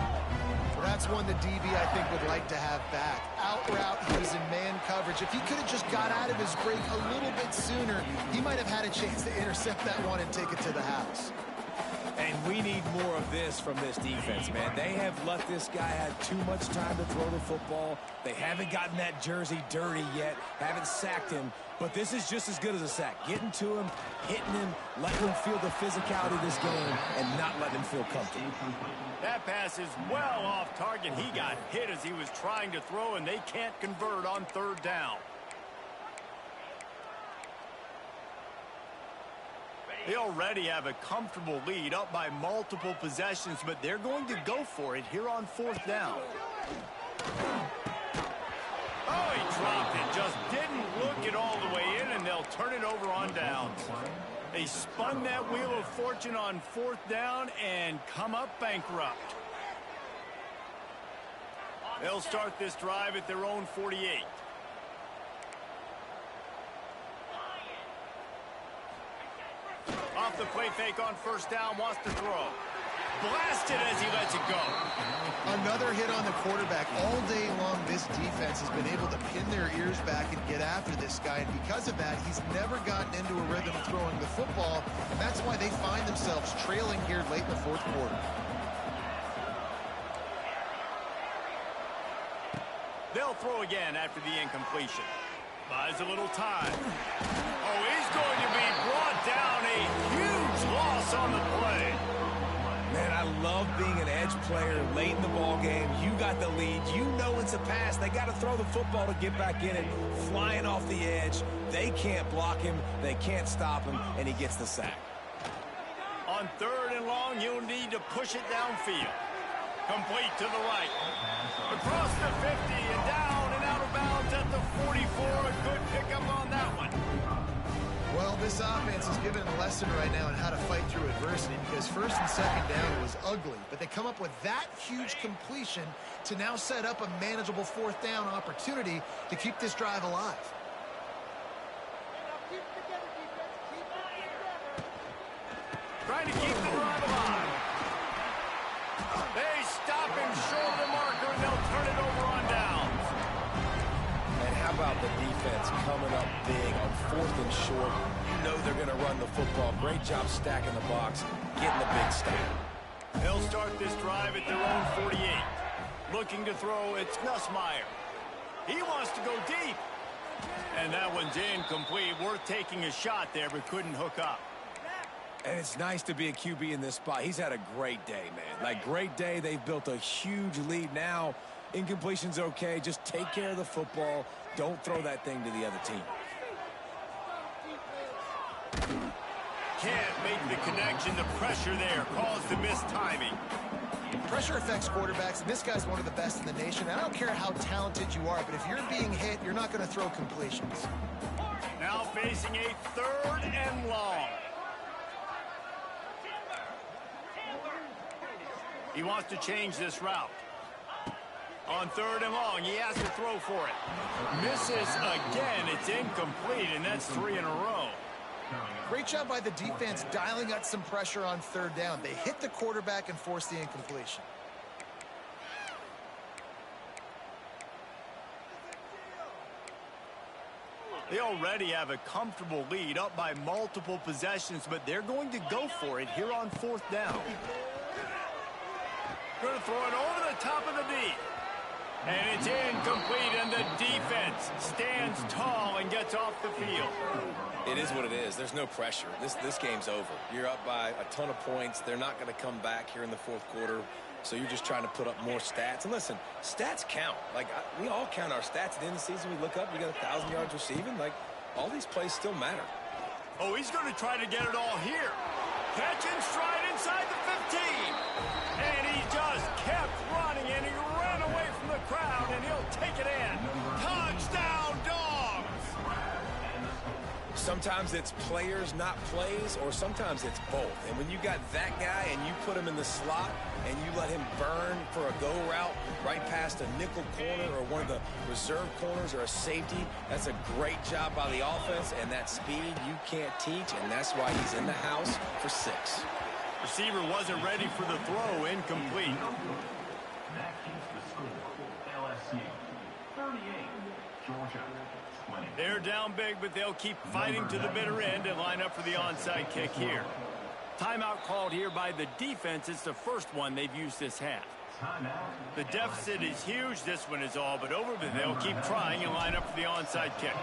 Well, that's one the DB, I think, would like to have back. Out route, he was in man coverage. If he could have just got out of his break a little bit sooner, he might have had a chance to intercept that one and take it to the house. A And we need more of this from this defense, man. They have let this guy have too much time to throw the football. They haven't gotten that jersey dirty yet, haven't sacked him. But this is just as good as a sack. Getting to him, hitting him, letting him feel the physicality of this game, and not letting him feel comfortable. That pass is well off target. He got hit as he was trying to throw, and they can't convert on third down. They already have a comfortable lead, up by multiple possessions, but they're going to go for it here on fourth down. Oh, he dropped it. Just didn't look it all the way in, and they'll turn it over on downs. They spun that wheel of fortune on fourth down and come up bankrupt. They'll start this drive at their own 48. Off the play fake on first down, wants to throw. Blasted as he lets it go. Another hit on the quarterback. All day long, this defense has been able to pin their ears back and get after this guy. And because of that, he's never gotten into a rhythm throwing the football. And that's why they find themselves trailing here late in the fourth quarter. They'll throw again after the incompletion. Buys a little time. Oh, he's going to be brought down. A huge loss on the play. Man, I love being an edge player late in the ball game. You got the lead. You know it's a pass. They got to throw the football to get back in it. Flying off the edge. They can't block him. They can't stop him, and he gets the sack. On third and long, you'll need to push it downfield. Complete to the right. Across the 50 and down and out of bounds at the 44. A good pickup on that one. Well, this offense is given a lesson right now on how to fight through adversity, because first and second down was ugly, but they come up with that huge completion to now set up a manageable fourth down opportunity to keep this drive alive. Trying to keep the drive alive. They stop him short of the marker, and they'll turn it over on downs. And how about the defense coming up big on fourth and short? You know they're going to run the football. Great job stacking the box, getting the big stop. They'll start this drive at their own 48. Looking to throw, it's Nussmeier. He wants to go deep. And that one's incomplete. Worth taking a shot there, but couldn't hook up. And it's nice to be a QB in this spot. He's had a great day, man. Like, great day. They've built a huge lead now. Incompletion's okay. Just take care of the football. Don't throw that thing to the other team. Can't make the connection. The pressure there caused the missed timing. Pressure affects quarterbacks, and this guy's one of the best in the nation. I don't care how talented you are, but if you're being hit, you're not going to throw completions. Now facing a third and long. He wants to change this route. On third and long, he has to throw for it. Misses again. It's incomplete, and that's 3 in a row. Great job by the defense dialing up some pressure on third down. They hit the quarterback and forced the incompletion. They already have a comfortable lead, up by multiple possessions, but they're going to go for it here on fourth down. Going to throw it over the top of the D. And it's incomplete, and the defense stands tall and gets off the field. It is what it is. There's no pressure. This game's over. You're up by a ton of points. They're not going to come back here in the fourth quarter. So you're just trying to put up more stats. And listen, stats count. Like, we all count our stats at the end of the season. We look up, we got 1,000 yards receiving. Like, all these plays still matter. Oh, he's going to try to get it all here. Catch and stride inside the 15. And he just kept running, and he ran away from the crowd, and he'll take it in. Touchdown, Dogs! Sometimes it's players, not plays, or sometimes it's both. And when you got that guy and you put him in the slot and you let him burn for a go route right past a nickel corner or one of the reserve corners or a safety, that's a great job by the offense, and that speed you can't teach, and that's why he's in the house for 6. Receiver wasn't ready for the throw, incomplete. That keeps the score. LSU 38, Georgia 20. They're down big, but they'll keep fighting to the bitter end and line up for the onside kick here. Timeout called here by the defense. It's the first one they've used this half. The deficit is huge. This one is all but over, but they'll keep trying and line up for the onside kick.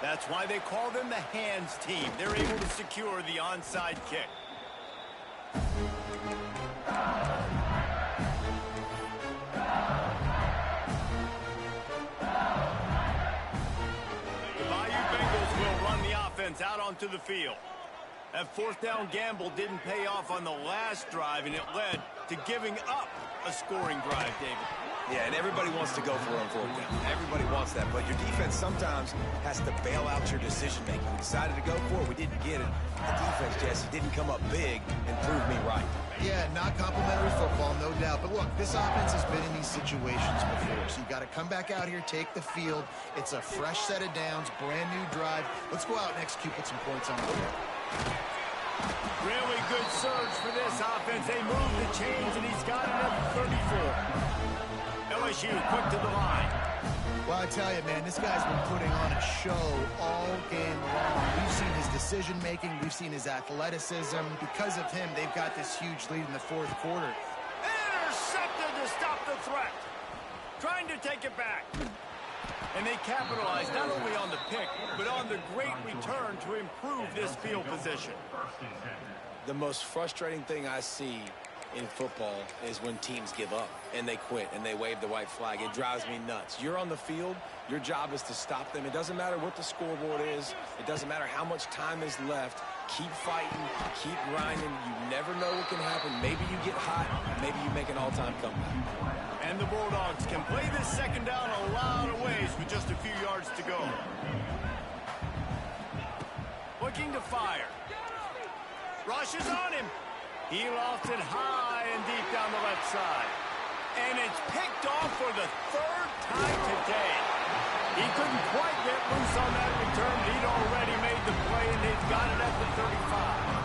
That's why they call them the hands team. They're able to secure the onside kick. The Bayou Bengals will run the offense out onto the field. That fourth down gamble didn't pay off on the last drive, and it led to giving up a scoring drive, David. Yeah, and everybody wants to go for it on fourth down. Everybody wants that, but your defense sometimes has to bail out your decision-making. We decided to go for it. We didn't get it. The defense, Jesse, didn't come up big and prove me right. Yeah, not complimentary football, no doubt. But look, this offense has been in these situations before, so you got to come back out here, take the field. It's a fresh set of downs, brand new drive. Let's go out and execute, put some points on the board. Really good surge for this offense. They move the chains, and he's got it at 34. LSU quick to the line. Well, I tell you, man, this guy's been putting on a show all game long. We've seen his decision-making. We've seen his athleticism. Because of him, they've got this huge lead in the fourth quarter. Intercepted to stop the threat. Trying to take it back. And they capitalize not only on the pick, but on the great return to improve this field position. The most frustrating thing I see in football is when teams give up and they quit and they wave the white flag. It drives me nuts. You're on the field. Your job is to stop them. It doesn't matter what the scoreboard is. It doesn't matter how much time is left. Keep fighting. Keep grinding. You never know what can happen. Maybe you get hot. Maybe you make an all-time comeback. And the Bulldogs can play this second down a lot of ways with just a few yards to go. Looking to fire. Rush is on him. He lofts it high and deep down the left side. And it's picked off for the third time today. He couldn't quite get loose on that return. He'd already made the play, and they've got it at the 35.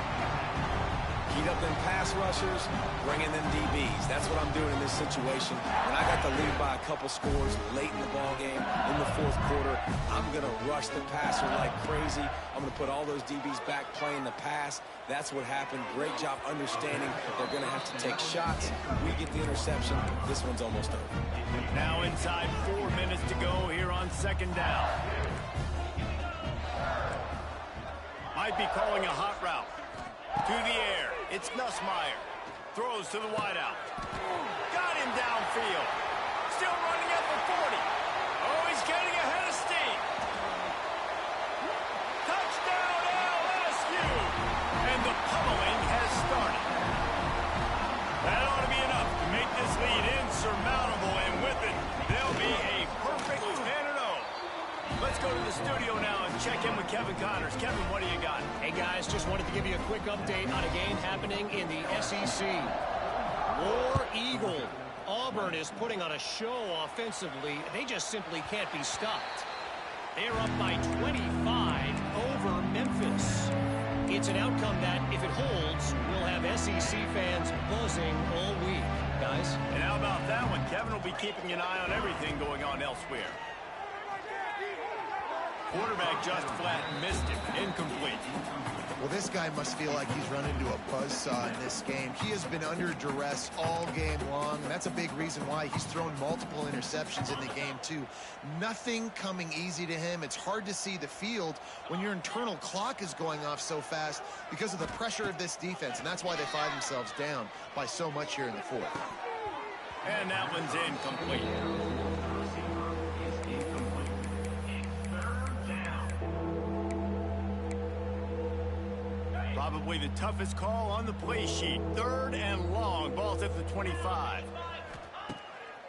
Heat up them pass rushers, bring in them DBs. That's what I'm doing in this situation. When I got the lead by a couple scores late in the ball game, in the fourth quarter, I'm going to rush the passer like crazy. I'm going to put all those DBs back playing the pass. That's what happened. Great job understanding they're going to have to take shots. We get the interception. This one's almost over. Now inside 4 minutes to go here on second down. Might be calling a hot route. To the air. It's Nussmeier. Throws to the wideout. Got him downfield. Still running at the 40. Oh, he's getting ahead of steam. Touchdown LSU. And the pummeling has started. That ought to be enough to make this lead insurmountable, and with it, they'll be a perfect 10-0. Let's go to the studio now and check in with Kevin Connors. Kevin, what do you got? Hey, guys, just wanted to give you a quick update on a game happening in the SEC. War Eagle. Auburn is putting on a show offensively. They just simply can't be stopped. They're up by 25 over Memphis. It's an outcome that, if it holds, will have SEC fans buzzing all week. Guys? And how about that one? Kevin will be keeping an eye on everything going on elsewhere. Quarterback just flat missed him. Incomplete. Well, this guy must feel like he's run into a buzzsaw in this game. He has been under duress all game long. That's a big reason why he's thrown multiple interceptions in the game, too. Nothing coming easy to him. It's hard to see the field when your internal clock is going off so fast because of the pressure of this defense, and that's why they find themselves down by so much here in the fourth. And that one's incomplete. Probably the toughest call on the play sheet. Third and long. Ball's at the 25.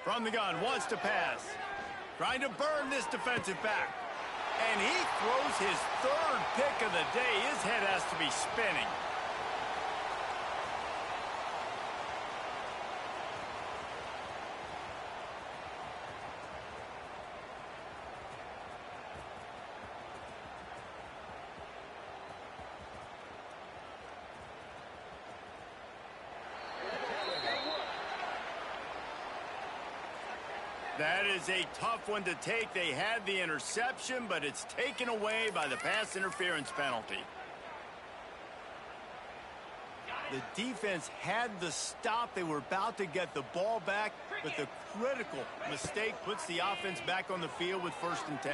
From the gun, wants to pass. Trying to burn this defensive back. And he throws his third pick of the day. His head has to be spinning. That is a tough one to take. They had the interception, but it's taken away by the pass interference penalty. The defense had the stop. They were about to get the ball back, but the critical mistake puts the offense back on the field with 1st and 10.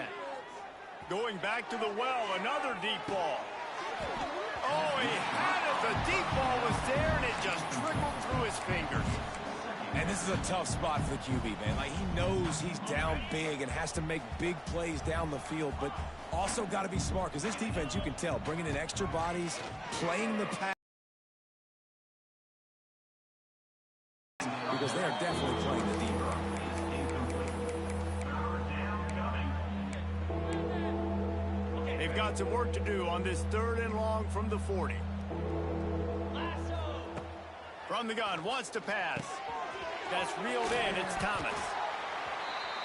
Going back to the well, another deep ball. Oh, he had it. The deep ball was there, and it just trickled through his fingers. And this is a tough spot for the QB, man. Like, he knows he's down big and has to make big plays down the field, but also got to be smart, because this defense, you can tell, bringing in extra bodies, playing the pass, because they are definitely playing the deep run. They've got some work to do on this 3rd and long from the 40. From the gun, wants to pass. That's reeled in. It's Thomas.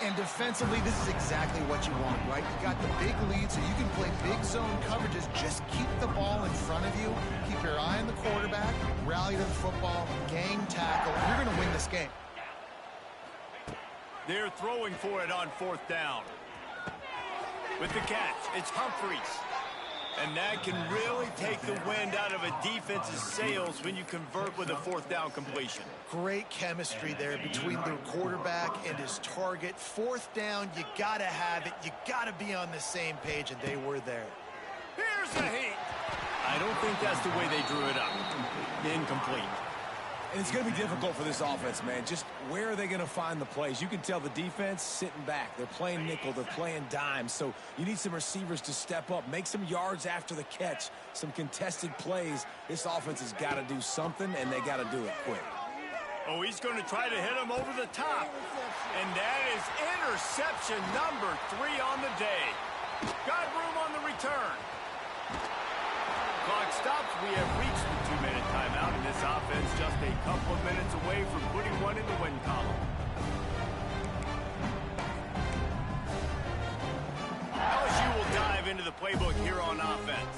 And defensively, this is exactly what you want, right? You got the big lead, so you can play big zone coverages. Just keep the ball in front of you. Keep your eye on the quarterback. Rally to the football. Gang tackle. You're going to win this game. They're throwing for it on 4th down. With the catch, it's Humphries. And that can really take the wind out of a defense's sails when you convert with a 4th down completion. Great chemistry there between the quarterback and his target. 4th down, you got to have it. You got to be on the same page, and they were there. Here's the heat. I don't think that's the way they drew it up. Incomplete. And it's going to be difficult for this offense, man. Just where are they going to find the plays? You can tell the defense sitting back. They're playing nickel. They're playing dime. So you need some receivers to step up, make some yards after the catch, some contested plays. This offense has got to do something, and they got to do it quick. Oh, he's going to try to hit him over the top. And that is interception number 3 on the day. Got room on the return. Clock stops. We have reached the 2-minute timeout, and this offense just a couple of minutes away from putting one in the win column. LSU will dive into the playbook here on offense.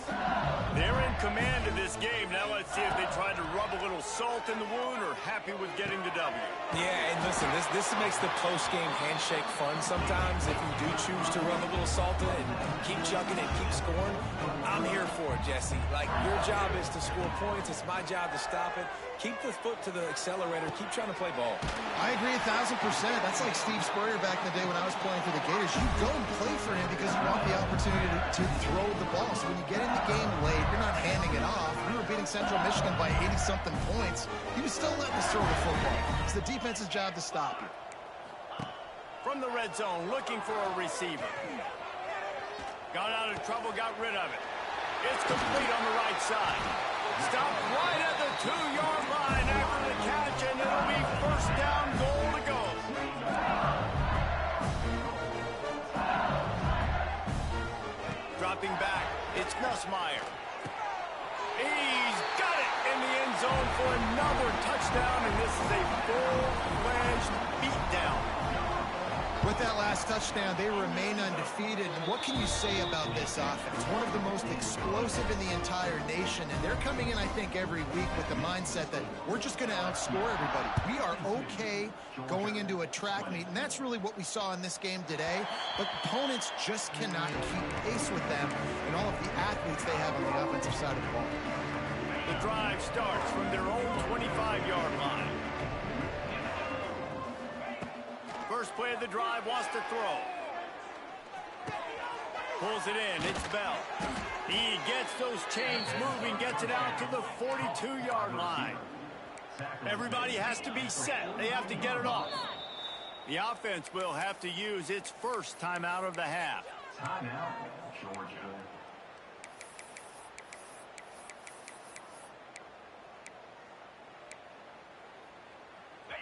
They're in command of this game. Now let's see if they try to rub a little salt in the wound or happy with getting the W. Yeah, and listen, this makes the post-game handshake fun sometimes. If you do choose to rub a little salt in it and keep chucking it, keep scoring, I'm here for it, Jesse. Like, your job is to score points. It's my job to stop it. Keep the foot to the accelerator. Keep trying to play ball. I agree 1,000%. That's like Steve Spurrier back in the day when I was playing for the Gators. You go and play for him because you want the opportunity to throw the ball. So when you get in the game late, you're not handing it off. We were beating Central Michigan by 80-something points. He was still letting us throw the football. It's the defense's job to stop you. From the red zone, looking for a receiver. Got out of trouble, got rid of it. It's complete on the right side. Stopped right at the 2-yard line after the catch, and it'll be 1st down, goal to go. Dropping back, it's Nussmeier. He's got it in the end zone for another touchdown, and this is a full-fledged beatdown. With that last touchdown, they remain undefeated. And what can you say about this offense? One of the most explosive in the entire nation. And they're coming in, I think, every week with the mindset that we're just going to outscore everybody. We are okay going into a track meet. And that's really what we saw in this game today. But opponents just cannot keep pace with them and all of the athletes they have on the offensive side of the ball. The drive starts from their own 25-yard line. First play of the drive, wants to throw. Pulls it in, it's Bell. He gets those chains moving, gets it out to the 42-yard line. Everybody has to be set. They have to get it off. The offense will have to use its first timeout of the half. Timeout, Georgia.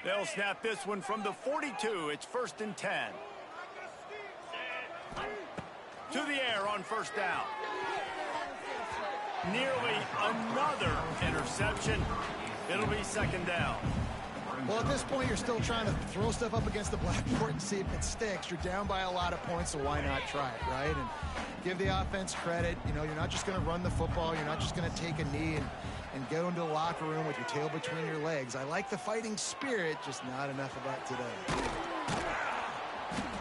They'll snap this one from the 42. It's 1st and 10. To the air on 1st down. Nearly another interception. It'll be 2nd down. Well, at this point, you're still trying to throw stuff up against the blackboard and see if it sticks. You're down by a lot of points, so why not try it, right? And give the offense credit. You know, you're not just going to run the football. You're not just going to take a knee and go into the locker room with your tail between your legs. I like the fighting spirit, just not enough of that today.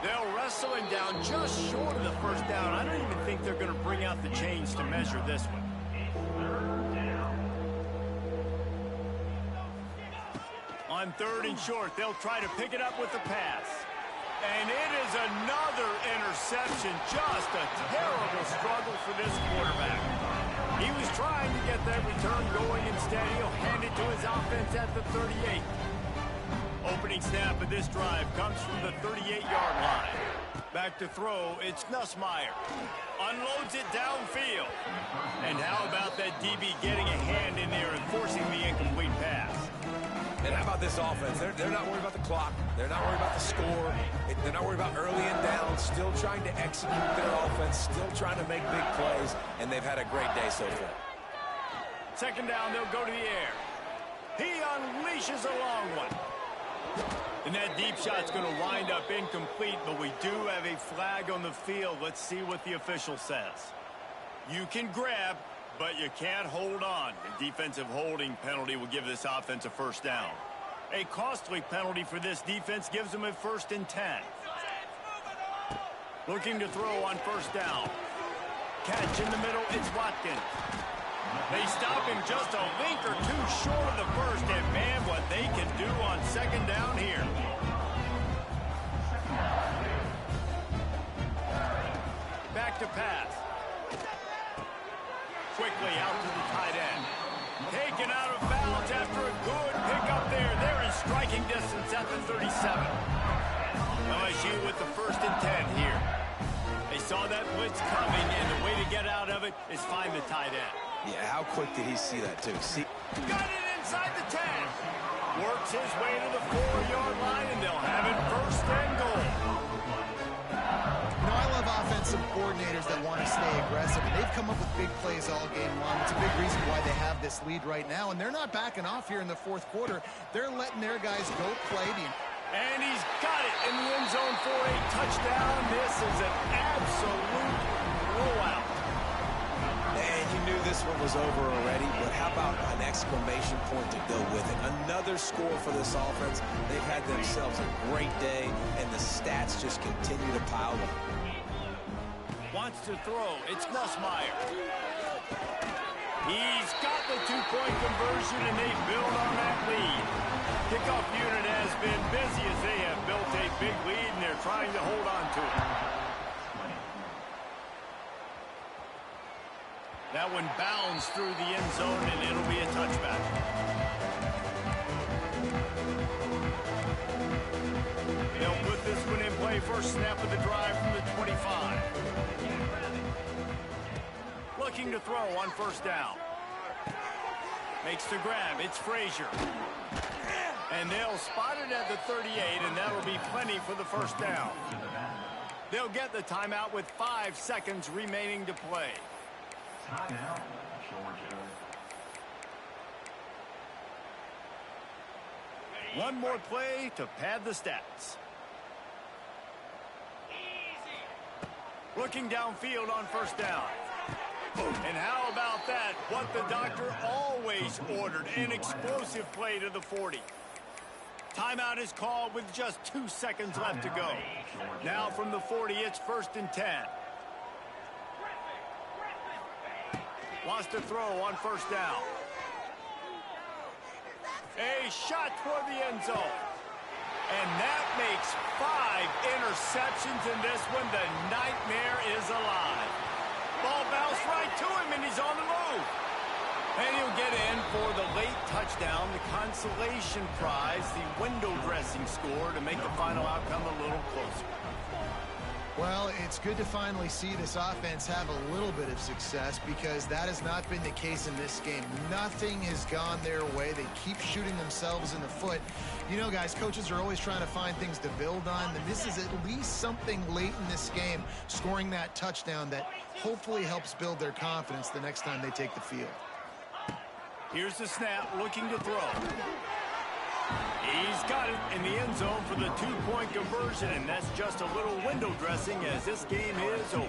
They'll wrestle him down just short of the 1st down. I don't even think they're going to bring out the chains to measure this one. On 3rd and short, they'll try to pick it up with the pass. And it is another interception. Just a terrible struggle for this quarterback. He was trying to get that return going. Instead, he'll hand it to his offense at the 38. Opening snap of this drive comes from the 38-yard line. Back to throw, it's Nussmeier. Unloads it downfield. And how about that DB getting a hand in there and forcing the incomplete pass? And how about this offense? They're not worried about the clock. They're not worried about the score. They're not worried about early and down. Still trying to execute their offense. Still trying to make big plays. And they've had a great day so far. 2nd down, they'll go to the air. He unleashes a long one. And that deep shot's going to wind up incomplete, but we do have a flag on the field. Let's see what the official says. You can grab, but you can't hold on. The defensive holding penalty will give this offense a 1st down. A costly penalty for this defense gives them a 1st and 10. Looking to throw on 1st down. Catch in the middle, it's Watkins. They stop him just a link or two short of the 1st, and man, what they can do on 2nd down here. Back to pass. Quickly out to the tight end. Taken out of bounds after a good pickup there. They're in striking distance at the 37. LSU with the 1st and 10 here. They saw that blitz coming, and the way to get out of it is find the tight end. Yeah, how quick did he see that, too? Got it inside the 10. Works his way to the 4-yard line, and they'll have it 1st and goal. You know, I love offensive coordinators that want to stay aggressive, and they've come up with big plays all game long. It's a big reason why they have this lead right now, and they're not backing off here in the 4th quarter. They're letting their guys go play. And he's got it in the end zone for a touchdown. This is an absolute blowout. And you knew this one was over already, but how about an exclamation point to go with it? Another score for this offense. They've had themselves a great day, and the stats just continue to pile up. Wants to throw. It's Nussmeier. He's got the 2-point conversion, and they build on that lead. Kickoff unit has been busy as they have built a big lead, and they're trying to hold on to it. That one bounds through the end zone, and it'll be a touchback. They'll put this one in play. 1st snap of the drive from the 25. Looking to throw on 1st down. Makes the grab. It's Frazier. And they'll spot it at the 38, and that'll be plenty for the 1st down. They'll get the timeout with 5 seconds remaining to play. Timeout, Georgia. One more play to pad the stats. Looking downfield on 1st down. And how about that? What the doctor always ordered, an explosive play to the 40. Timeout is called with just 2 seconds left to go. Now from the 40, it's 1st and 10. Wants to throw on 1st down. A shot toward the end zone. And that makes 5 interceptions in this one. The nightmare is alive. Ball bounced right to him, and he's on the move. And he'll get in for the late touchdown, the consolation prize, the window dressing score to make the final outcome a little closer. Well, it's good to finally see this offense have a little bit of success because that has not been the case in this game. Nothing has gone their way. They keep shooting themselves in the foot. You know, guys, coaches are always trying to find things to build on, and this is at least something late in this game, scoring that touchdown that hopefully helps build their confidence the next time they take the field. Here's the snap, looking to throw. He's got it in the end zone for the 2-point conversion, and that's just a little window dressing as this game is over.